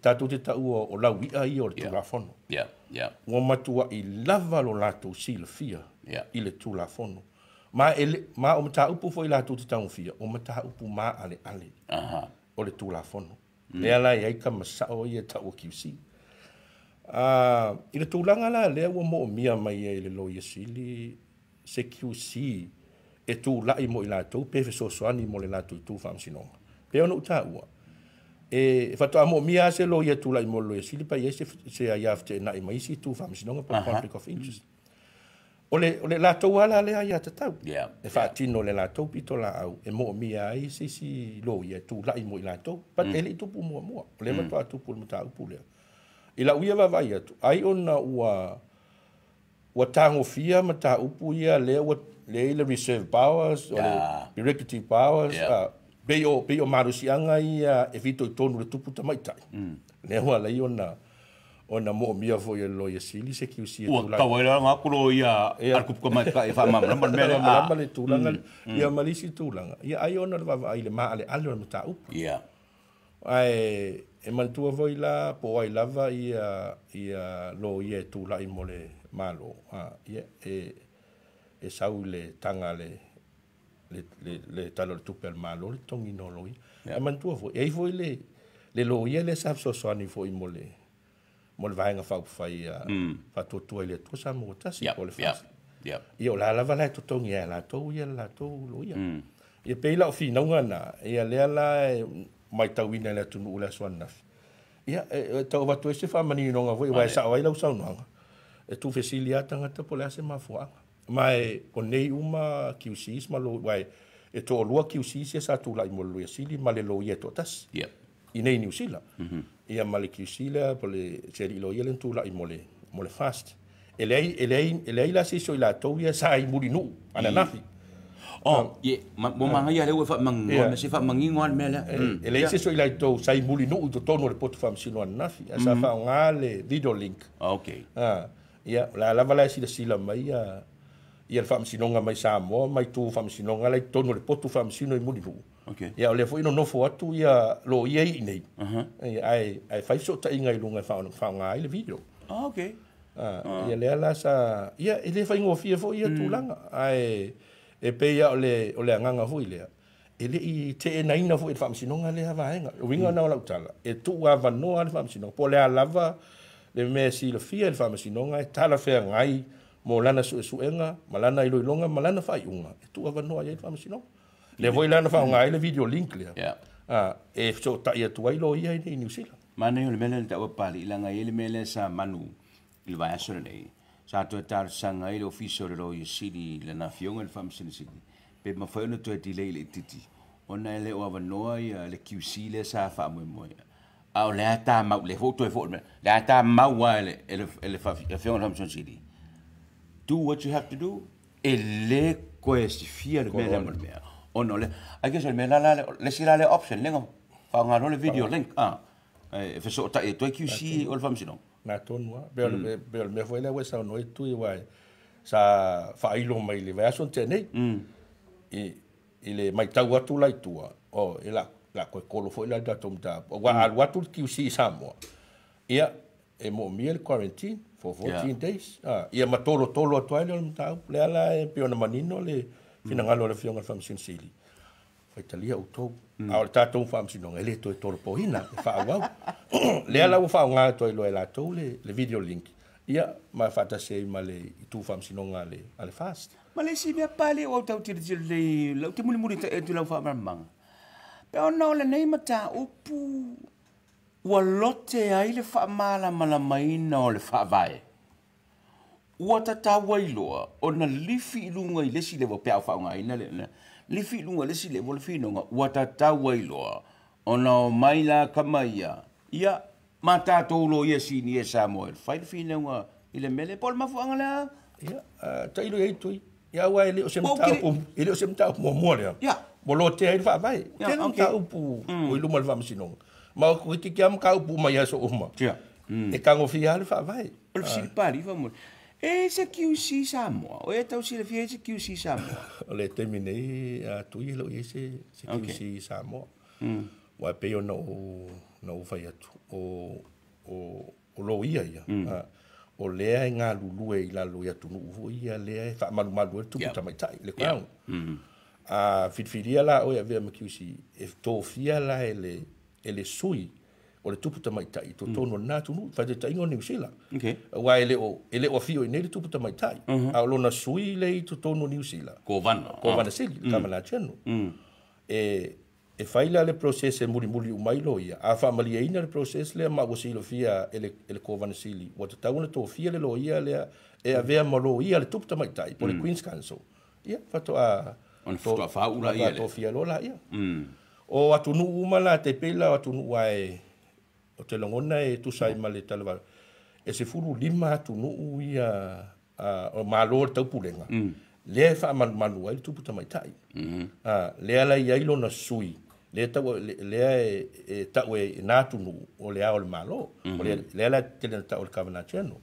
[SPEAKER 2] Tātou te tau o lau ia i o le tūla fono. Ua matua i lava lo lātou si le fia. I le tūla fono. Ma o mta upu fo i lātou te tau fia. O mta upu ma ale. O le tūla fono. Lea la i aika masao i e tau o QC. I le tūlanga la, lea ua mo o mia mai e le lo i sili se QC e tū lai mo i lātou, pe fe sosoani mo le lātou i tū whamsinonga. Pe ono uta ua. E whatoa mo mia se lo i tū lai mo lo i sili, pa i se a iafte na i maisi tū whamsinonga pa conflict of interest. O le lātou ala lea ia tatau. E whaatino le lātou pito la au. E mo mia ai si lo i tū lai mo i lātou. Pat ele i tupu mua. O le matua tupu le mata upu lea. I la uia wawai atu. Ai ona ua tango fia mata upu ia lea le reserve powers, o le executive powers. Bei o marusianga ia e vito i tonu le tupu tamaitai. Lea hua lai ona mo mia fo ia lo ia sili se QC
[SPEAKER 1] tu la. Ua tawaira ngā kuro ia arkupuka mai ka e whamamrama mele.
[SPEAKER 2] Mama le tūlanga, ia malisi tūlanga. Ia ai ona le wawa ai le maa ale ale o mata upu. Ai e mantua voi la po ai lava ia lo ia tūla i mo le malo. Ia e sau le tanga le talo le tupe al malo le tongi no lo ia. E mantua voi. E voi le lo ia le saf sosoani foi mo le vaenga whai whatotua i le tua sa mo tasi o le whasi. Ia o la lava lai totongi e la tau ia la tau lo ia. Ia peila o whinaunga na, ia lea la mai tau ina le tunu ule aswan nafi. Ia tau watu e se whamani nonga voi, wai sa awai lau saunoanga. E tu fesili atanga ta po le ase mafuanga. Mai o nei uma QCs ma lo, wai e to olua QCs e sa tu lai mo lo ia sili, ma le lo ia to tas. I nei New Zealand. Ia male QC po le seri lo ia le tu lai mo le fast. E lei la se so i la tau ia sa i muri nu, ana nafi.
[SPEAKER 1] Mo manga ia lewe whamangua, me se whamangingo an mele.
[SPEAKER 2] E lei se so i la tau sa i muri nu, to tono le potu whamsino ana nafi. A sa whao ngā le video link. Ia, la lava la sila mai ia le whamsinonga mai Samoa, mai tu whamsinonga lai tono le potu whamsino i muri nu. Ia o le fo ino nofo atu ia lo ia i nei. Ai fai so ta inga i lunga whao ngā i le video. Ia lea la sa... Ia, e le fai ngofia fo ia tūlanga. Ai, e pe ia o le anganga fo i lea. E le i te e naina fo i whamsinonga lea vaenga. Winga nao lau tala. E tu a vanoa le whamsinonga. Po lea lava le mea si le fia le whamsinonga. E tala whea ngai mo lana suenga, malana i loilonga, malana whai unga. E tu a vanoa ia le whamsinonga. Le voi lana whao ngai le video link lea. E so ta ia tuai lo ia ni New Zealand.
[SPEAKER 1] Mana yo le mele ta wa pali ila ngai le mele sa manu il va aso nei. Sa to tar sanga ile officio lo i sidi le na fionga le fam sini sidi. Pe ma fa no to delay le titi. Ona le o va noa ia le QC le sa fa mo mo. A o le ata ma le foto e foto. Le ata ma wa le fa fionga fam sini. Do what you have to do. E le questi fia le mele mo me. Ono le I guess le mele le sila le option lengo. Fa ngalo le video link. Fe so ta e to QC o le fam sino.
[SPEAKER 2] Na tonua bel me foi le we sa no tu i wai sa fa ilo mai le va son tene i le mai tau atu lai tua o la ko kolo foi la da tom ta o wa al watu QC Samoa ia e mo miel quarantine for 14 days ia matolo tolo atu ai le mta le ala e piona manino le fina ngalo le fionga fam sin sili fa italia o to a ta to fam sin no ele to tolo po hina fa wa le ala u fa nga to lo ela to le video link ia ma fata se ma le tu fam sin no ale fast
[SPEAKER 1] Ma le si mea pale o tau tira tira le lau te muli muli ta e tu lau wha maramanga. Pe o nao le nei mata upu ua lote ai le wha mala mala maina o le wha vae. Ua tata wailoa o na lifi ilunga i lesi lewa pea wha ngai na le lifi ilunga lesi lewa le whinonga ua tata wailoa o na o maila kamaia ia mata tolo ia sini e Samoa. Whai le whinonga i le mele pol mafuanga lea.
[SPEAKER 2] ia tailo ai tui ia wa ele o se mta mo mo le
[SPEAKER 1] ia
[SPEAKER 2] bolo te ai fa vai te no ka upu o ilu mal va msino ma ko ti kiam ka upu mai aso uma
[SPEAKER 1] ia
[SPEAKER 2] e ka ngo fia le fa vai
[SPEAKER 1] o le sili pali fa mo e se QC Samoa o e tau sili fia se QC Samoa
[SPEAKER 2] o le termine a tu i lo se QC Samoa wa pe o no fa ia tu o lo ia o lea e ngā lulue i lalo ia tunu uvo ia lea e wha malu e tupu tamaitai le kau. A whitwhiria la o ia vea makiusi e tō fia la e le sui o le tupu tamaitai to tono nā tunu whaite taingo New Zealand. Wa ele o fio i nei le tupu tamaitai. A o lona sui le i to tono New Zealand.
[SPEAKER 1] Ko vana
[SPEAKER 2] sili, kamana chenu. E faila le proses e muri umailo ia a fa malia ina le proses le ma wasilo fia ele kovana sili wa ta una to fia le lo ia le e avea malo ia le tupta mai tai por le Queen's Council ia fa to a
[SPEAKER 1] on to fa ula ia
[SPEAKER 2] to fia lo la ia o atu nu uma la te pela atu nu wai o te longona e tu sai male talva e se furu lima atu nu ia o malo tau pulenga le fa manu ai tupta mai tai le ala ia ilo na sui le ta le ta we natu nu o le ao le malo o le ala te le ta o kavana cheno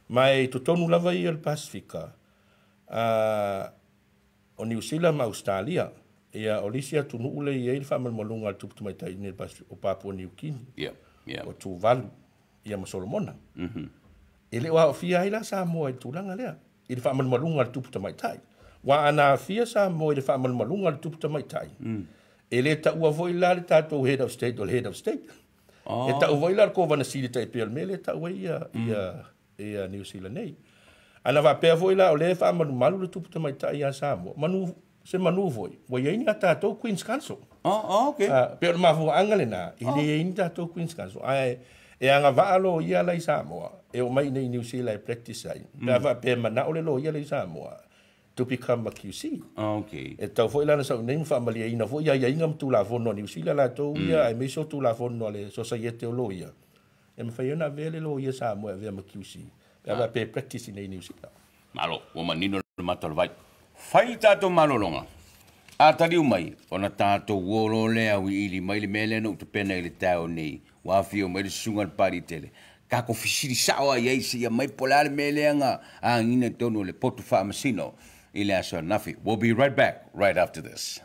[SPEAKER 2] mai to tonu lava i el Pacifica o New Zealand ma Australia ia Olisia tu nu le ia fa malunga tu mai tai ni o Papua New Guinea o tu valu ia ma Solomona ele wa fia ila Samoa tu langa le il fa malunga tu mai tai wa ana fia Samoa il fa malunga tu mai tai ele ta ua voi la le tatou head of state o head of state. E ta ua voi la ko vana sili tai pia mele ta ua ia New Zealand nei. Ana va pea voi la o le fa malu le tupu mai tai ia Samoa. Manu voi. Wa ia ni tatou Queen's Council.
[SPEAKER 1] Okay.
[SPEAKER 2] Pe ma fu angale na ile ni tatou Queen's Council. Ai e anga va alo ia lai Samoa. E o mai nei New Zealand practice ai. Na va pe mana o le lo ia lai Samoa. To become a QC.
[SPEAKER 1] Okay.
[SPEAKER 2] E tau foi lana sa nem family ina foi ia inga tu la fono New Zealand la to ia e me so tu la fono le society o lo ia. E me fai na vele lo ia sa mo ave ma QC. Ava pe practice nei New Zealand.
[SPEAKER 1] Malo, o manino matal vai. Fai tato malolonga. A tari mai, ona tato wolo le au ili mai le mele no tu pena ile tau nei. Wa fio mai sungal pari tele. Ka ko fisiri sawa ia isi ia mai polale mele anga a ina tono le potu fa masino. Ilyas Nafi. We'll be right back right after this.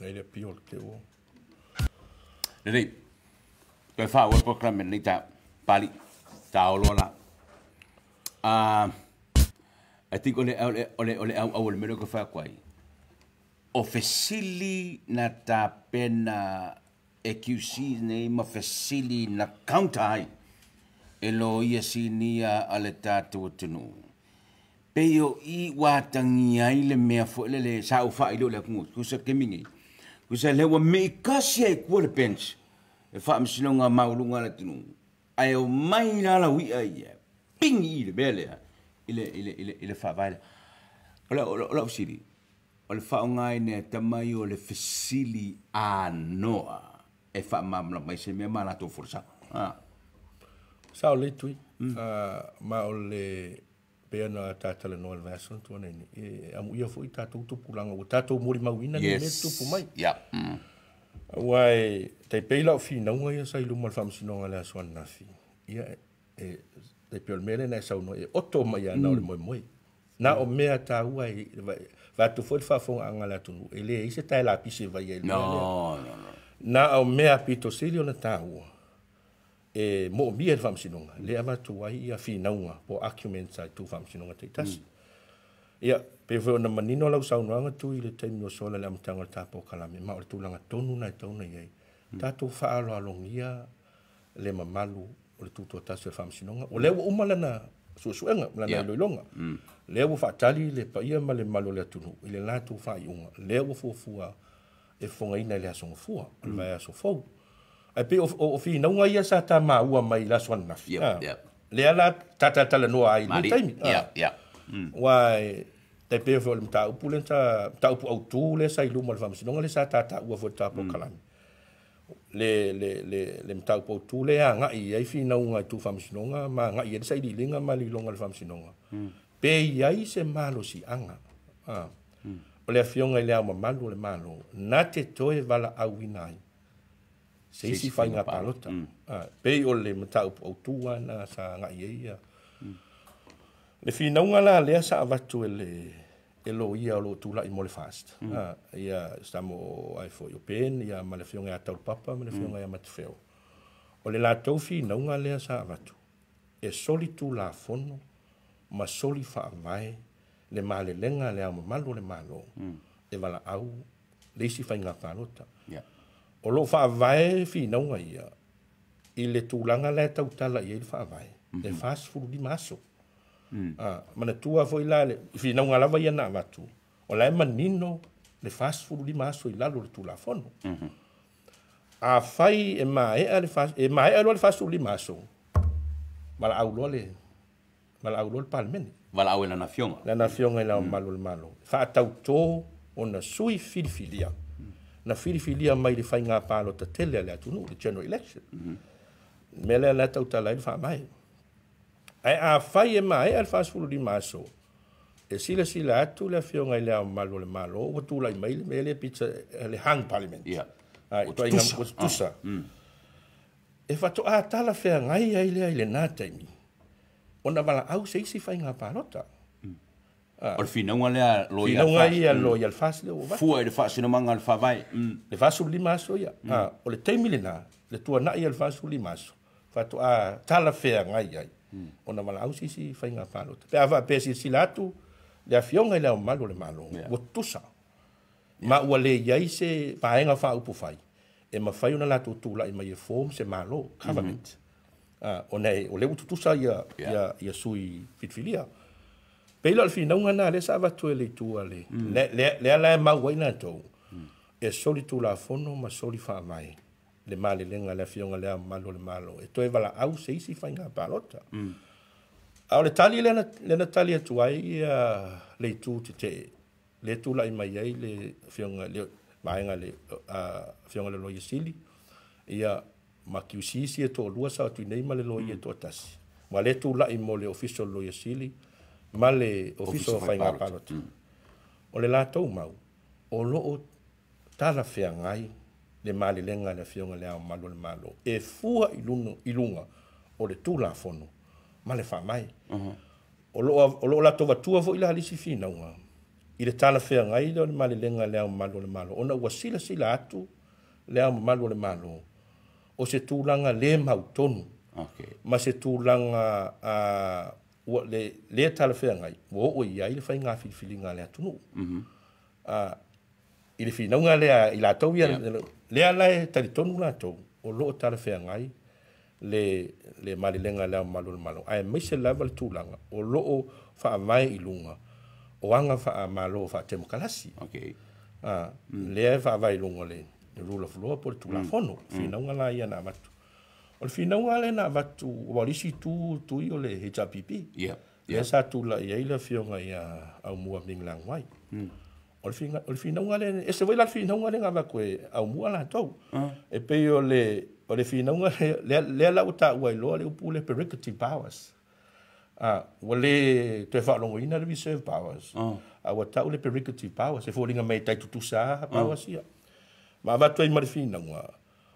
[SPEAKER 2] Ele pior ke o.
[SPEAKER 1] Nei. Ke fa o program ni ta pali ta o la. I think ole au meno ke fa kwai. O fesili na ta pena EQC nei ma fesili na counter ai. Elo ia sinia ale tatu tunu. Peo i watangi ai le mea fo le sa u fa ilo le kungu. Kusa kemingi. Kusa le wa me kasi ai kwa le bench. E fa msinonga maulunga le tunu. Ai o mai la wi ai. Pingi le bele. Ile fa vai. Ola usiri. Ole fa ngai ne tamai o le fesili a noa. E fa mamla mai se me mala to forsa.
[SPEAKER 2] Sa o le tui. Ma o le pea na tātala noa le vason tuana ini. Amu ia fo i tātou tupulanga o tātou mori mauina ni me tupu mai. Wai, te peila o fi naunga ia sa ilu malfam sinonga le aswan nafi. Ia te peo mele na sau no e oto mai ana o le moe moe. Na o mea tā ua va tu fo fa fonga anga la tunu. Ele ise tai la pise vai ele.
[SPEAKER 1] No.
[SPEAKER 2] Na o mea pito silio na tā ua. E mo bia fam sinonga le ava tu ai ia fi naunga po argument sai tu fam sinonga te tas ia pe vo na manino lau sau nanga tu i le taimi o sola le amtanga tapo kalame ma o tu langa tonu na tonu ia ta tu fa alo alongia le mamalu o le tu to tas fam sinonga o le umala na suenga na loilonga le wo fa tali le pa ia ma le malo le tunu ile la tu fa iunga le wo fua e fonga ina le aso fua o vai aso fo ai pe o fi na unga ia sa ta ma ua mai la swan na fi le ala tata tala no ai le taimi wai te pe fo le ta upulen ta upu au tu le sai lu mal fam sinonga le sa tata ua fo ta po kalami le mta upu tu le nga i ai fi na unga tu fam sinonga ma nga i sai di linga ma li longa le fam sinonga pe ai se malo si anga o le fionga le ama malu le malo na te toe vala awinai se si fai nga palota pe o le mata o tua na sa nga ia le fina unga la le sa avatu e lo ia lo tu la i mole fast ia stamo ai fo yo pen ia ma le fionga ata papa ma le fionga ia matfeo o le la tofi na unga le sa avatu e soli tu la fono ma soli fa vai le male lenga le ama malo le malo e vala au le si fai nga palota o lo fa vai fi na unga ia i le tūlanga le tau tala i le fa vai le fast food di maso mana tua foi la le fi na unga lava ia na matu o la manino le fast food di maso i lalo le tula fono a fai e mai le fast e mai le fast food di maso mala au lo le palmen
[SPEAKER 1] wala au la nafiona
[SPEAKER 2] la malo fa tau to ona sui filia na filia mai le fai ngā palo ta tele le atunu, le general election. Mele la tau ta lai fa mai. Ai a fai e mai al fast food di maso. E sila atu le fionga le malo le malo, o tu lai mai le mele pizza le hang parliament. Ai to inga ko tusa. E fa to a tala fea ngai ai le na taimi. Ona vala au se si fai ngā palota.
[SPEAKER 1] O le finonga lea loia
[SPEAKER 2] finonga ia loia fast le va
[SPEAKER 1] fua le fast no manga le fa vai
[SPEAKER 2] le fast li maso ia o le taimilena le tua na ia le fast li maso fa to a tala fea ngai ai ona mala au si fai nga palo pe ava pe si latu le afionga le malo le malo o tusa ma ua le ia se paenga fa upu fai e ma fai una latu tu la i mai form se malo government ona o le tusa ia sui fitfilia Pela al fina una le sa va tu le tu ale. Le ala ma waina to. E soli tu la fono ma soli fa mai. Le male lenga le fionga le malo le malo. E to e vala au se si fa nga palota. Au le tali le tali tu ai le tu te le tu la i mai ai le fionga le mainga le fionga le loia sili. Ia ma kiusisi e to lua sa tu nei ma le loia to tasi. Ma le tu la i mo le official loia sili. Male official fai ngā palota. O le lātou mau, o loo tala fea ngai le male lenga le fionga le au malo le malo. E fua ilunga o le tūla fono, male wha mai. O loo la tova tua vo ila halisi fina unga. I le tala whea ngai le o le mali lenga lea malu le malo. Ona ua sila sila atu lea malu le malo. O se tūlanga le mautonu. Ma se tūlanga le tala whea ngai. O ia i le whai ngā whiwhilinga lea tunu. I le whinaunga lea i la tau ia lea lai tali tonu la tau. O loo tala whea ngai le mali lenga lea malu le malo. Ai mai se lava le tūlanga. O loo wha mai i lunga. O anga wha malo wha te mokalasi. Lea wha vai lunga le rule of law po le tūla whono. Whinaunga la ia na matu. O le whinaunga le na matu walisi tu i o le HRPP. Lea sa tūla ia ila whionga ia au mua minglang wai. O le whinaunga le, e se waila le whinaunga le ngā koe au mua la tau. E pei o le whinaunga lea lau ta ua iloa le upu le prerogative powers. Wale te whaalongo ina le reserve powers. Wa tau le prerogative powers. E fōringa mai tai tutusa powers ia. Ma watu ai marifinaunga.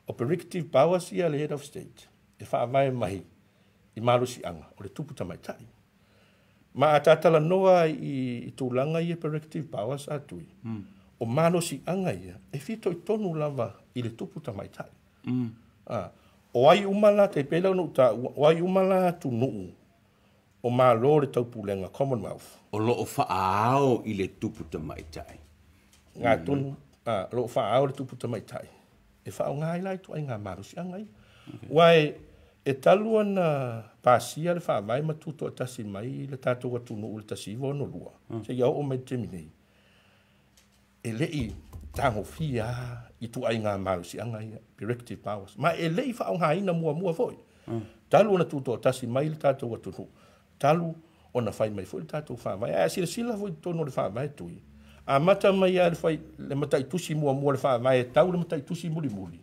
[SPEAKER 2] O prerogative powers ia le head of state. E whaamai mahi i marusi anga. O le tuputa mai tai. Ma atatala noa i tūlanga i e prerogative powers atui. O marusi anga ia. E fito i tonu lava i le tuputa mai tai. O ai umala te pela no ta. O ai umala tu nuu. O malo le taupulenga Commonwealth.
[SPEAKER 1] O loo whaao i le tuputa mai tai.
[SPEAKER 2] Ngā tonu, loo whaao le tuputa mai tai. E whao ngā ilai tu ai ngā marusi angai. Wai, e talua na pāsia le wha mai matuto a tasi mai le tātou atunu u le tasi wono lua. Se iau o mai teminei. E lei tango fia i tu ai ngā marusi angai, prerogative powers. Ma e lei whao ngā ina mua foi. Talua na tuto a tasi mai le tātou atunu. Talu ona fai mai foi tatou fa mai a sila foi tono le fa mai tui a mata mai a fai le matai tusi mua le fa mai tau le matai tusi muli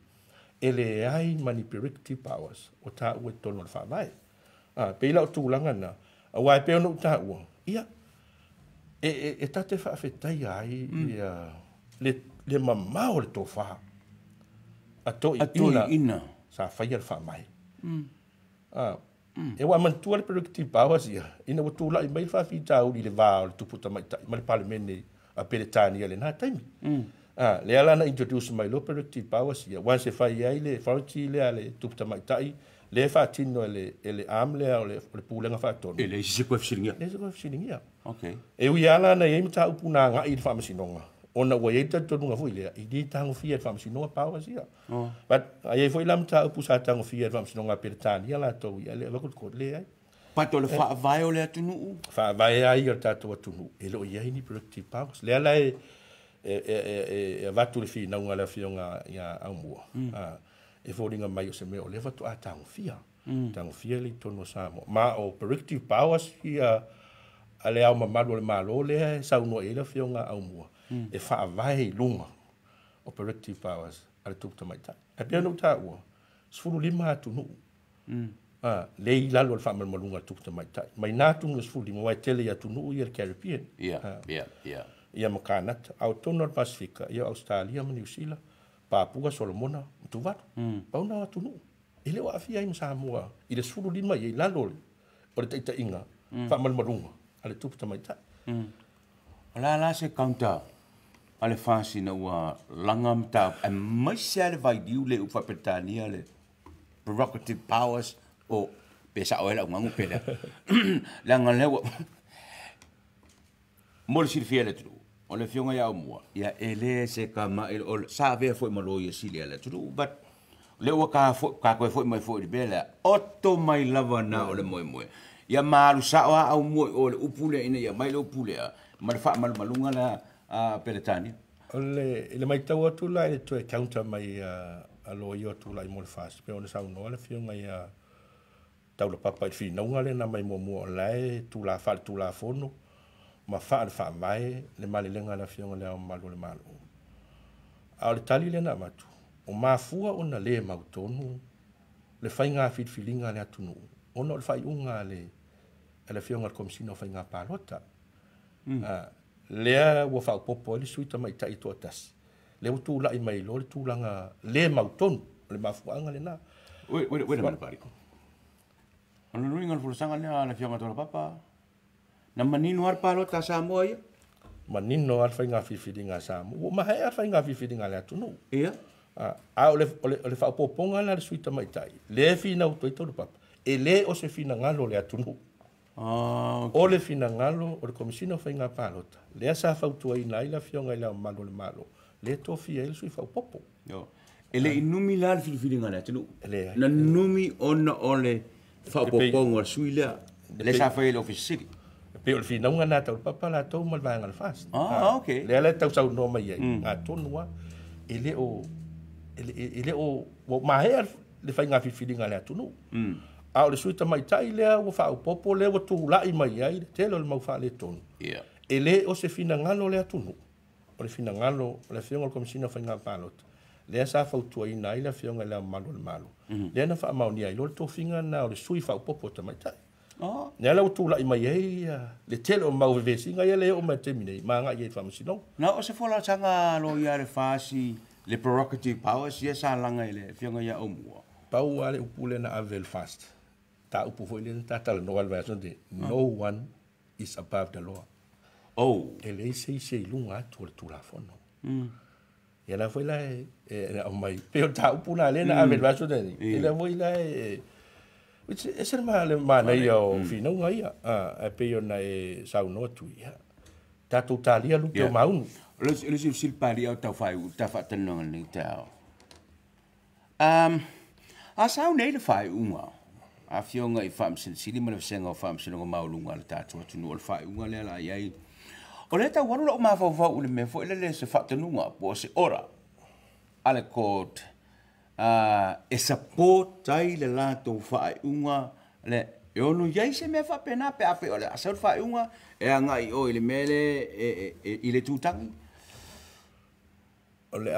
[SPEAKER 2] ele ai mani prerogative powers o ta o tono le fa mai pe la tu langa na a wai pe no ta o ia e tate fa afetai ai le mama o le to fa a to ina sa fai le fa mai e wa man tuar prerogative powers ia ina wa tula i mai fa fita o le va o tuputa mai mai parliament a peletani ele na taimi le ala na introduce mai lo prerogative powers ia wa se fa ia le fauti le ale tuputa mai tai le fa tino ele am le o le pulenga fa tono
[SPEAKER 1] ele se ko
[SPEAKER 2] fsilingia okay e wi ala na i mta upuna nga i fa masinonga ona wa yeta tonu nga foi le i di tango fia fa masinonga powers ia but ai foi lam ta upusa tango fia fa masinonga peletani ala to ia le va ko le ai
[SPEAKER 1] pato le fa vai o le atunu
[SPEAKER 2] fa vai ai o tato atunu e lo ia ni prerogative powers le ala e vatu le fina nga la fionga ia amua e fōringa mai o se mea o le vatu a tango fia le tono samo ma o prerogative powers ia ale au mamalo le malo le sauno e la fionga amua e fa vai lunga o prerogative powers ale tuputa mai tai e pia no ta ua sfulu lima atunu le i lalo le whamal malunga tuputa mai tai mai nātunga sfulu lima wai tele atunu i le Caribbean ia makanata au tono al Pasifika ia Australia ma New Zealand Papua Solomona Tuvalu pauna atunu ele wa afia i Samoa i le sfulu lima i lalo o le taita inga whamal malunga ale tuputa mai tai
[SPEAKER 1] la se counter ale fasi na ua langa mta e mai se ale vai diu le ufa petania le prerogative powers o pesa o ela ngangu pele langa le mo le sirfia le tru o le fionga ya mua ya ele se kama o sa ve foi malo ye silia le tru but le ua ka ko foi mai foi bela otto mai lava na o le moi ya malu sa wa au mo o le upule ina ya mai le upule ma le fa malunga la peletani
[SPEAKER 2] le mai tau atu la e to counter mai a lo io tu la mo le fast pe ona sa no le fionga ia tau le papa fi no ngale na mai mo lai tu la fa tu la fono ma fa mai le mali lenga la fionga le malu le malu a le tali le na matu o ma fua ona le mautonu le fainga fit filinga le atunu ona le fai unga le fionga komsino fainga palota lea ua whaupopo le suita mai tai to atasi le utu la i mai lo le tūlanga le mautonu le mafuanga le na
[SPEAKER 1] wait a minute pari ona ruinga le fulasanga le fionga tola papa na manino ar palota Samoa ia
[SPEAKER 2] manino al fai nga fifiringa Samoa. O mahe al fai nga fifiringa le atunu.
[SPEAKER 1] Ia.
[SPEAKER 2] Ole fa poponga la suita mai tai. Le fina utoi tolu papa. E le o se fina ngalo le atunu.
[SPEAKER 1] Okay.
[SPEAKER 2] O le fina ngalo o le komisino fai nga palota. Le sa fa utua ina ila fionga ila malo le malo. Le tofi e le sui fa popo.
[SPEAKER 1] Yo. Ele inumi la fifiringa le atunu.
[SPEAKER 2] Ele.
[SPEAKER 1] Na numi ona ole fa poponga suile. Le sa fa ele ofisiri.
[SPEAKER 2] Pe o le fina unga na tau papa la tau mal vanga le fast.
[SPEAKER 1] Okay.
[SPEAKER 2] Le ala tau sau no mai ai. Nga tonua ele o mahe le fai nga fifiringa le atunu. A o le suita mai tai lea o fa o popo le o tu lai mai ai te lo mau fa le tonu.
[SPEAKER 1] Yeah.
[SPEAKER 2] Ele o se fina ngalo le atunu. O le fina ngalo le fionga komisina fai nga palot. Le sa fa tu ai nai le fionga le malo le malo. Le na fa mau ni ai lo to finga na o le sui fa o popo ta mai tai.
[SPEAKER 1] Oh.
[SPEAKER 2] Ne la o tu lai mai ai le te lo mau ve singa le o mai temine ma nga ye fa masino.
[SPEAKER 1] Na o se fola tanga lo ia le fasi le prerogative powers ia sa langa ile fionga ia o mua.
[SPEAKER 2] Pau ale upule na avel fast. Ta upu foi le ta tal no al version de no one is above the law.
[SPEAKER 1] Oh.
[SPEAKER 2] Ele se lunga tu la fono. Ya la foi la o mai pero ta upu na le na avel version de. Ele foi la which es el mal mana yo fino ngai a pe yo na sau no tu ya. Ta totalia lu pe maun.
[SPEAKER 1] Le sil pari au tau fai ta fa tano ni tau. A sau nei le fai unga. A fionga I fam sili mana senga fam sino maulunga le tatu tu no le fai unga le la ai. O le ta waru lo ma fa fa ule me fo le se fa tanunga po se ora. Ale court e support tai le la to fai unga le e ono yai se me fa pena pe ape ole a sau fai unga e anga I o ile mele I le tutangi.
[SPEAKER 2] O le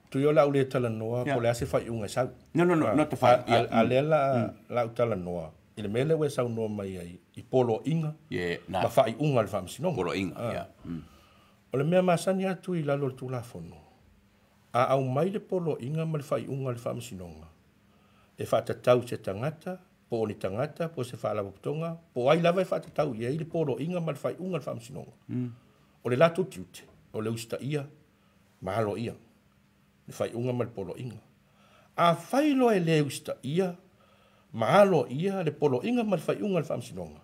[SPEAKER 2] tu yo la ule tala noa ko le ase fai unga sau.
[SPEAKER 1] No, not the fai.
[SPEAKER 2] A le la utala noa. Ile mele we sau noa mai ai I polo inga.
[SPEAKER 1] Yeah, na.
[SPEAKER 2] Ma fai unga le famsino.
[SPEAKER 1] Polo inga, yeah.
[SPEAKER 2] O le mea masani atu I lalo tu la fono. A au mai le polo inga ma le fai unga le famsinonga. E whatatau se tangata, po ni tangata, po se whaalawaputonga, po ai lava e whatatau I le polo inga ma le fai unga le famsinonga. O le lato tiute, o le usta ia, mahalo ia. Le fai unga ma le polo inga. A fai lo e le usta ia, mahalo ia, le polo inga ma le fai unga le famsinonga.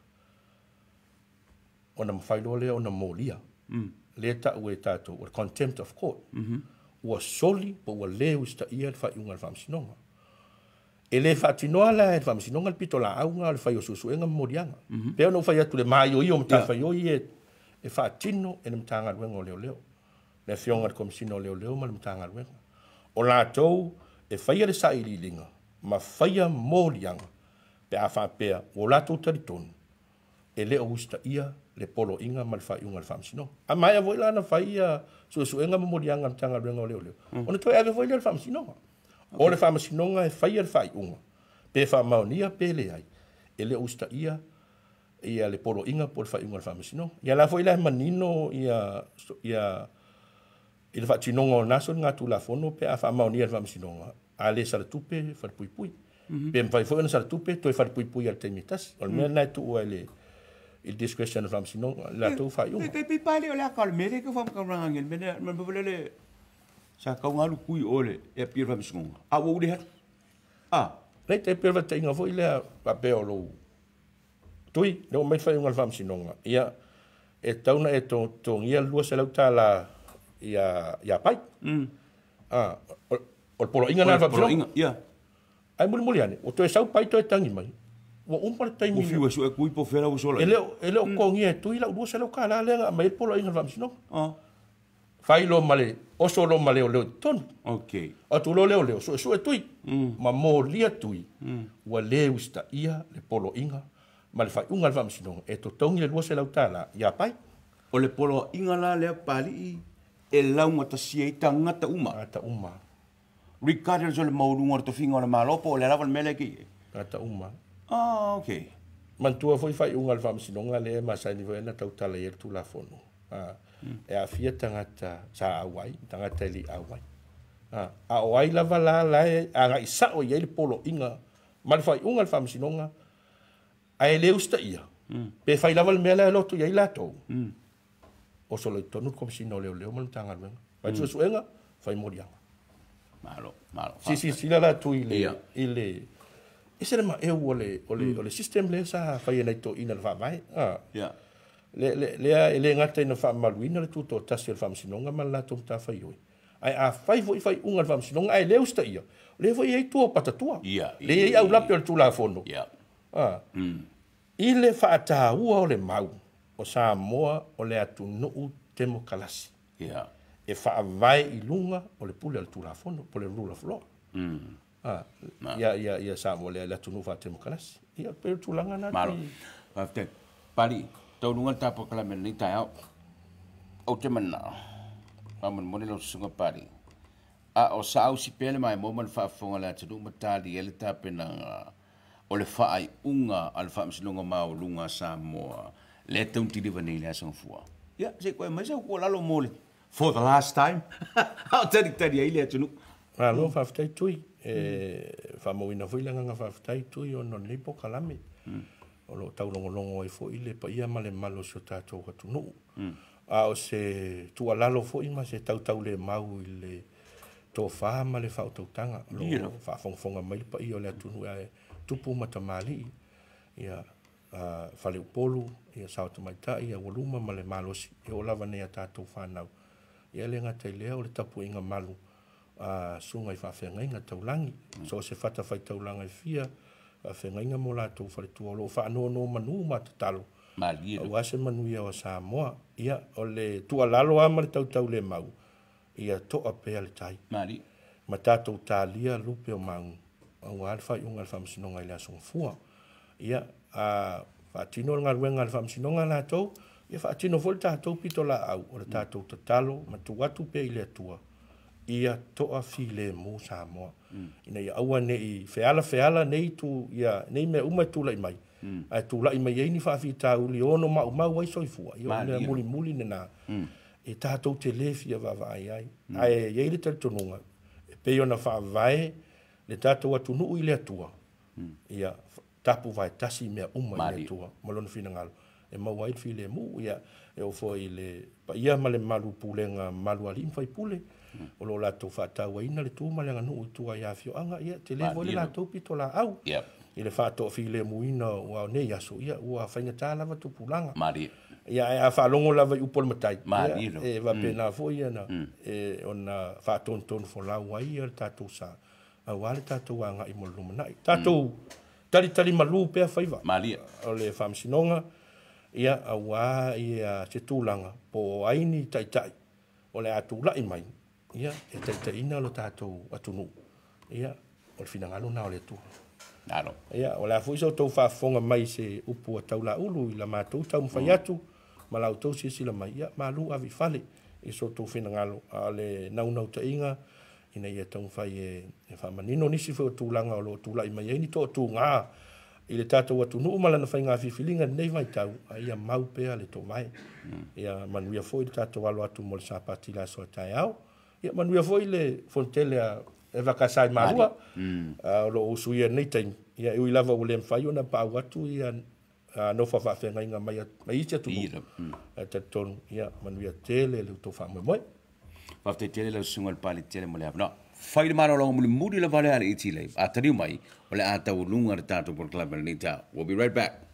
[SPEAKER 2] Ona mawhai lo le ona molia. Le ta ue tato, o contempt of court. Ua soli, po ua le usta ia le fai unga le famsinonga. E le whaatinoa la e whamsinonga le pito la aunga le whai o susuenga morianga. Pea no whai atu le mai o i o mta whai o I e whaatino e le mtanga ruenga o leo leo. Le whionga le komisino leo leo ma le mtanga ruenga. O la tau e whai le sa ililinga, ma whai a morianga, pe a whapea o la tau taritonu. E le o usta ia le polo inga ma le whai unga le whamsinonga. A mai a voi la na whai a susuenga morianga mtanga ruenga o leo leo. Ona toi ave voi le whamsinonga. O le whamasinonga e whai ar whai unga. Pe whamaunia pe le ai. E le usta ia le polo inga po le whai unga le whamasinonga. Ia la fo ila manino ia le whatinonga o naso ngā tu la fono pe a whamaunia le whamasinonga. A le saratupe wharpui pui. Pe mwhai fo ina saratupe toi wharpui pui ar teimitas. O le mea nai tu ua il discretion le whamasinonga. La tu whai unga.
[SPEAKER 1] Pe pale o le akal mere ke whamkaranga ngel. Mene mababele sa kau ngalu kui ole e pir va msunga a wo de ah
[SPEAKER 2] nei te pir va te inga foi le pa peolo tui no mai fai unga fam sinonga ia e tauna e to ia lua se lauta la ia pai o polo inga na va sinonga
[SPEAKER 1] ia
[SPEAKER 2] ai muli ane o to e sau pai to e tangi mai o par tai mi
[SPEAKER 1] fiu so e kui po fera o sola
[SPEAKER 2] ele o ko ngia tui la lua se lauka la le mai polo inga fam sinonga fai lo male o solo male o leo ton
[SPEAKER 1] okay
[SPEAKER 2] o tu lo leo so e tui ma mo lia tui wa le usta ia le polo inga ma le fai unga vam sino e to tongi le luose lautala ia pai
[SPEAKER 1] o le polo inga la le pali e launga ta sia tangata uma regardless o le maulunga to finga o le malopo o le lava mele ki
[SPEAKER 2] ata uma
[SPEAKER 1] okay
[SPEAKER 2] man tua foi fai unga vam sino le ma sai ni na tautala e tu la fono e a fia tangata sa awai tangata li awai a awai lava la a ga isa o ye le polo inga mal fai unga le fam sinonga a ele usta ia pe fai lava le mela lo tu ye la to o so le tonu komisina o leo ma tanga venga vai tu suenga fai morianga
[SPEAKER 1] malo
[SPEAKER 2] si la tu ile ese ma e ole system le sa fai nei to ina va vai le ngata ina fa maluina le tuto tasi le famsinonga ma la tu ta fai oi ai a fai fai unga le famsinonga ai le usta ia le foi ai tu patatua le ai au lape tu la fono ile fa ta ua le mau o Samoa o le atu no temo kalasi e fa vai i lunga o le pule al tu la fono po le rule of law ia Samoa le atu no fa temo kalasi ia pe tu langa na
[SPEAKER 1] malo pali tau nunga tapo kala men ni tai o te mana aman moni lo sunga pali o sa au si pele mai mo man fa fonga la tu matali ele ta pena o le fa ai unga al fa msinonga ma o lunga Samoa le tau tiri vani le asong fua ya se ko mai sa ko lalo mole for the last time au tari ai le tu
[SPEAKER 2] lo fa ftai tui fa mo ina foi langa fa ftai tui o no lipo kalame o lo tau longo e fo ile pa ia male malo so tatou atu no a o se tu alalo fo ima se tau le mau ile to fa male fa to tanga lo fa fonga mai pa ia le atu no e tupu matamali ia fa le polu ia sa to mai ta ia voluma male malo si e o lava ne tatou fa nau ia le ngata le o le tapu inga malu sunga i fa fenga inga taulangi so se fata fai taulanga fia fengainga mo la tu fale tu lo fa no manu matatalo
[SPEAKER 1] mali
[SPEAKER 2] o ase manu ia o Samoa ia o le tu alalo ama le tau le mau ia to a pe al tai
[SPEAKER 1] mali
[SPEAKER 2] matato talia lupe o mau o alfa un alfa msinonga ile aso fua ia fa tino nga wenga alfa msinonga la to ia fa tino volta to pito la au o le tato tatalo matu watu pe ile tua ia to a file mo Samoa ina ia aua nei feala nei tu ia nei me uma tu lai mai ai tu lai mai ni fa fita uli ono ma wai soifua ia le muli na e tatou te lefia va ai ai ia le tonunga pe ona fa vai le tatou atu nu ile atua ia tapu vai tasi me uma ile atua malona fina ngalo e ma wai file mu ia e o foi le pa ia male malu pulenga malu ali fai pule o lo la to fata wa ina le tu malanga no tu ya fio anga ia te le vole la to pito la au ile fa to file muina wa ne ya so ia wa fa ngata la va tu pulanga
[SPEAKER 1] mari
[SPEAKER 2] ia fa longo la va upol matai
[SPEAKER 1] mari
[SPEAKER 2] e va pena fo ia na e ona fa ton fo la wa ia ta tu sa a wale ta tu anga i mo lumana ta tu tali malu pe fa iva
[SPEAKER 1] mari
[SPEAKER 2] o le fam sinonga ia a wa ia se tulanga po aini tai o le atu la i mai ia e te ina lo tatou atunu ia o le finagalo na o le tu
[SPEAKER 1] alo
[SPEAKER 2] ia o la fuiso to fa fonga mai se upu taula ulu i la matou tau mfai atu ma la autou si la mai ia malu avi fale i so to finagalo a le nau te inga ina ia tau mfai e fa manino nisi fo tulanga o lo tula i mai ni to tu nga i le tatou atunu mala na fai nga fifilinga nei vai tau ia mau pea le to mai ia manuia foi tatou alo atu mo le sapati la so tai au ia manuia foi le fontele e vakasai marua lo usuia nei tai ia i lava o le mfai ona pa watu ia no fa fenga inga mai ia tu te ton ia manuia tele le to fa moi
[SPEAKER 1] fa te tele le sunga le pali tele mo le no fai le mano lo muri le vale ale itile a tari mai o le ata ulunga le tato por club ni ta we'll be right back.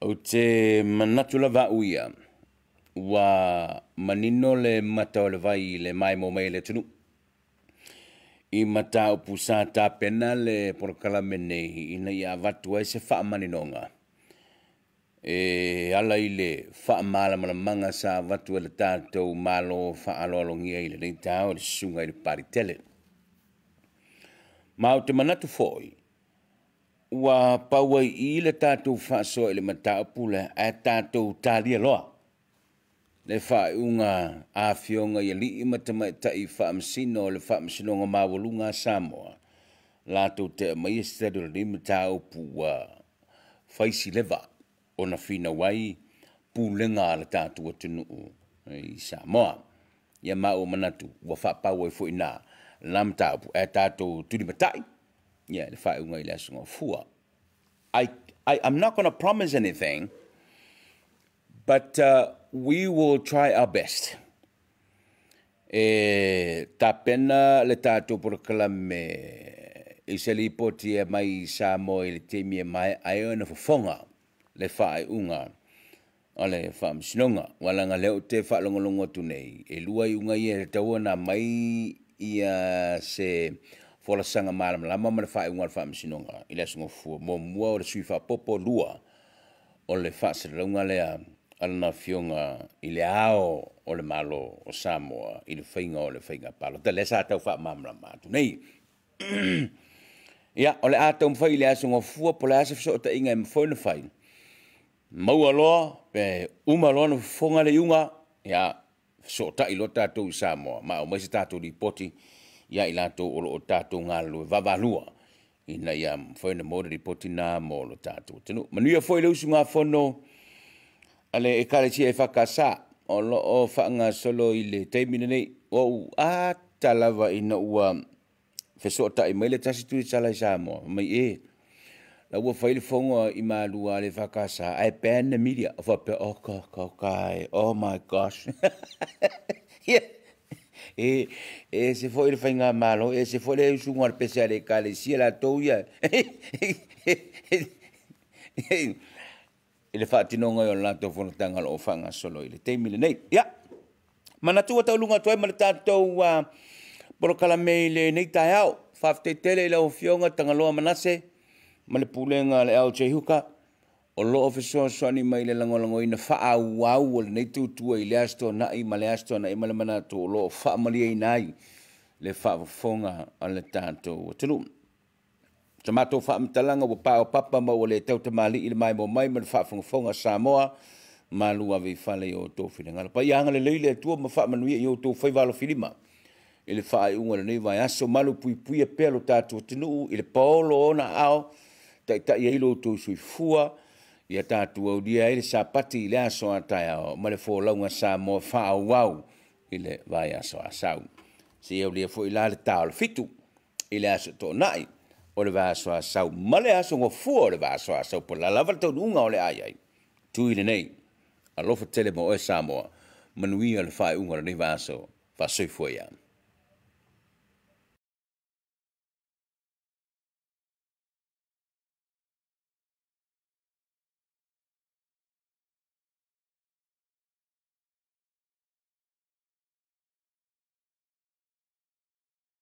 [SPEAKER 1] o te manatu lava uia wa manino le mata o le vai le mai mo mai le tunu i mata o pusa ta pena le porkala menei ina ia watu ai se wha maninonga ala i le wha mala manga sa watu le tātou malo wha alolongia i le nei tau le sunga i le paritele ma o te manatu foi wa paua i le tātou wha so i le mata o pule a tātou tālia loa le whaunga a whionga i li i matamata i whaamsino le whaamsinonga mawalunga Samoa. Lātou te mai estedo le mata o pua whaisi lewa o na whina wai pūlenga le tātou atunu i Samoa. Ia mao manatu wa whapau e fo ina lam tāpu e tātou turi matai. Ia le whaunga i le asunga fua. I'm not going to promise anything, but we will try our best. Ta pena le tātou proklame i se li poti e mai sa mo i le temi e mai ai ona fofonga le whae unga o le whaamsinonga. Walanga leo te whaalongolongo tunei. E lua i unga i e tawana mai ia se folasanga malam lama ma le whae unga le whaamsinonga. I le asunga fua mo mua o le sui whapopo lua o le whaasaraunga lea alana fionga i le ao o le malo o Samoa i le whainga o le whainga palo. Ta le sa tau wha mamla mātu nei. Ia, o le ātau mwhai le asunga fua po le asa fiso o ta inga e mwhoi na whai. Maua loa, pe uma loa na whonga le iunga, ia, fiso o ta ilo tātou i Samoa. Ma o maise tātou li poti, ia i lātou o tātou ngā lua vavalua. Ina ia mwhoi na mōre li poti nā mō lo tātou. Tenu, manuia whoi leusu ngā whono, ale e kare si e whakasa o lo o whanga solo i le teimina nei o a talawa ina ua whesota i maile tasi tui tala i Samoa mai la ua whaile whonga i maalua le whakasa ai ban the media o whape o kai oh my gosh yeah. Se foi le whainga malo se foi le usunga le pese ale kare si la tau ia i le whaatinonga o lātou whanatanga o whanga solo i le teimile nei. Ia, manatua tau lunga tuai ma le tātou porokala mei le nei tai au. Whaaftei tele i lau whionga tangaloa manase, ma le pūlenga le LJ Huka, o loo fisoa soani mai le langolango ina whaau au o le nei tūtua i le asto nai ma le asto nai ma le manatu o loo whaamalia i nai le whaafonga a le tātou o tunu. Tamato whaamtalanga wa pao papa ma o le tau tamali i le mai mo mai ma le whaafonga Samoa ma lua vi whale o tō whiringala. Pa ianga le leile atua ma whaamanuia i o tō whaiwalo whilima. I le whaai unga le nei vai aso malu pui pui e pelo tātua tinu i le paolo ona ao ta i eilo tō sui fua i a tātua o dia i le sapati i le aso a tai ao ma le wholaunga Samoa whaau wau i le vai aso a sau. Si eo lia fo i la le tau le fitu i le aso tō nai. O le vaso a sau, male aso ngō fua o le vaso a sau, po la lava tau unga o le ai. Tui le nei, a lofa tele mo e Samoa, manuia le whae unga le nei vaso, fa soi fua ia.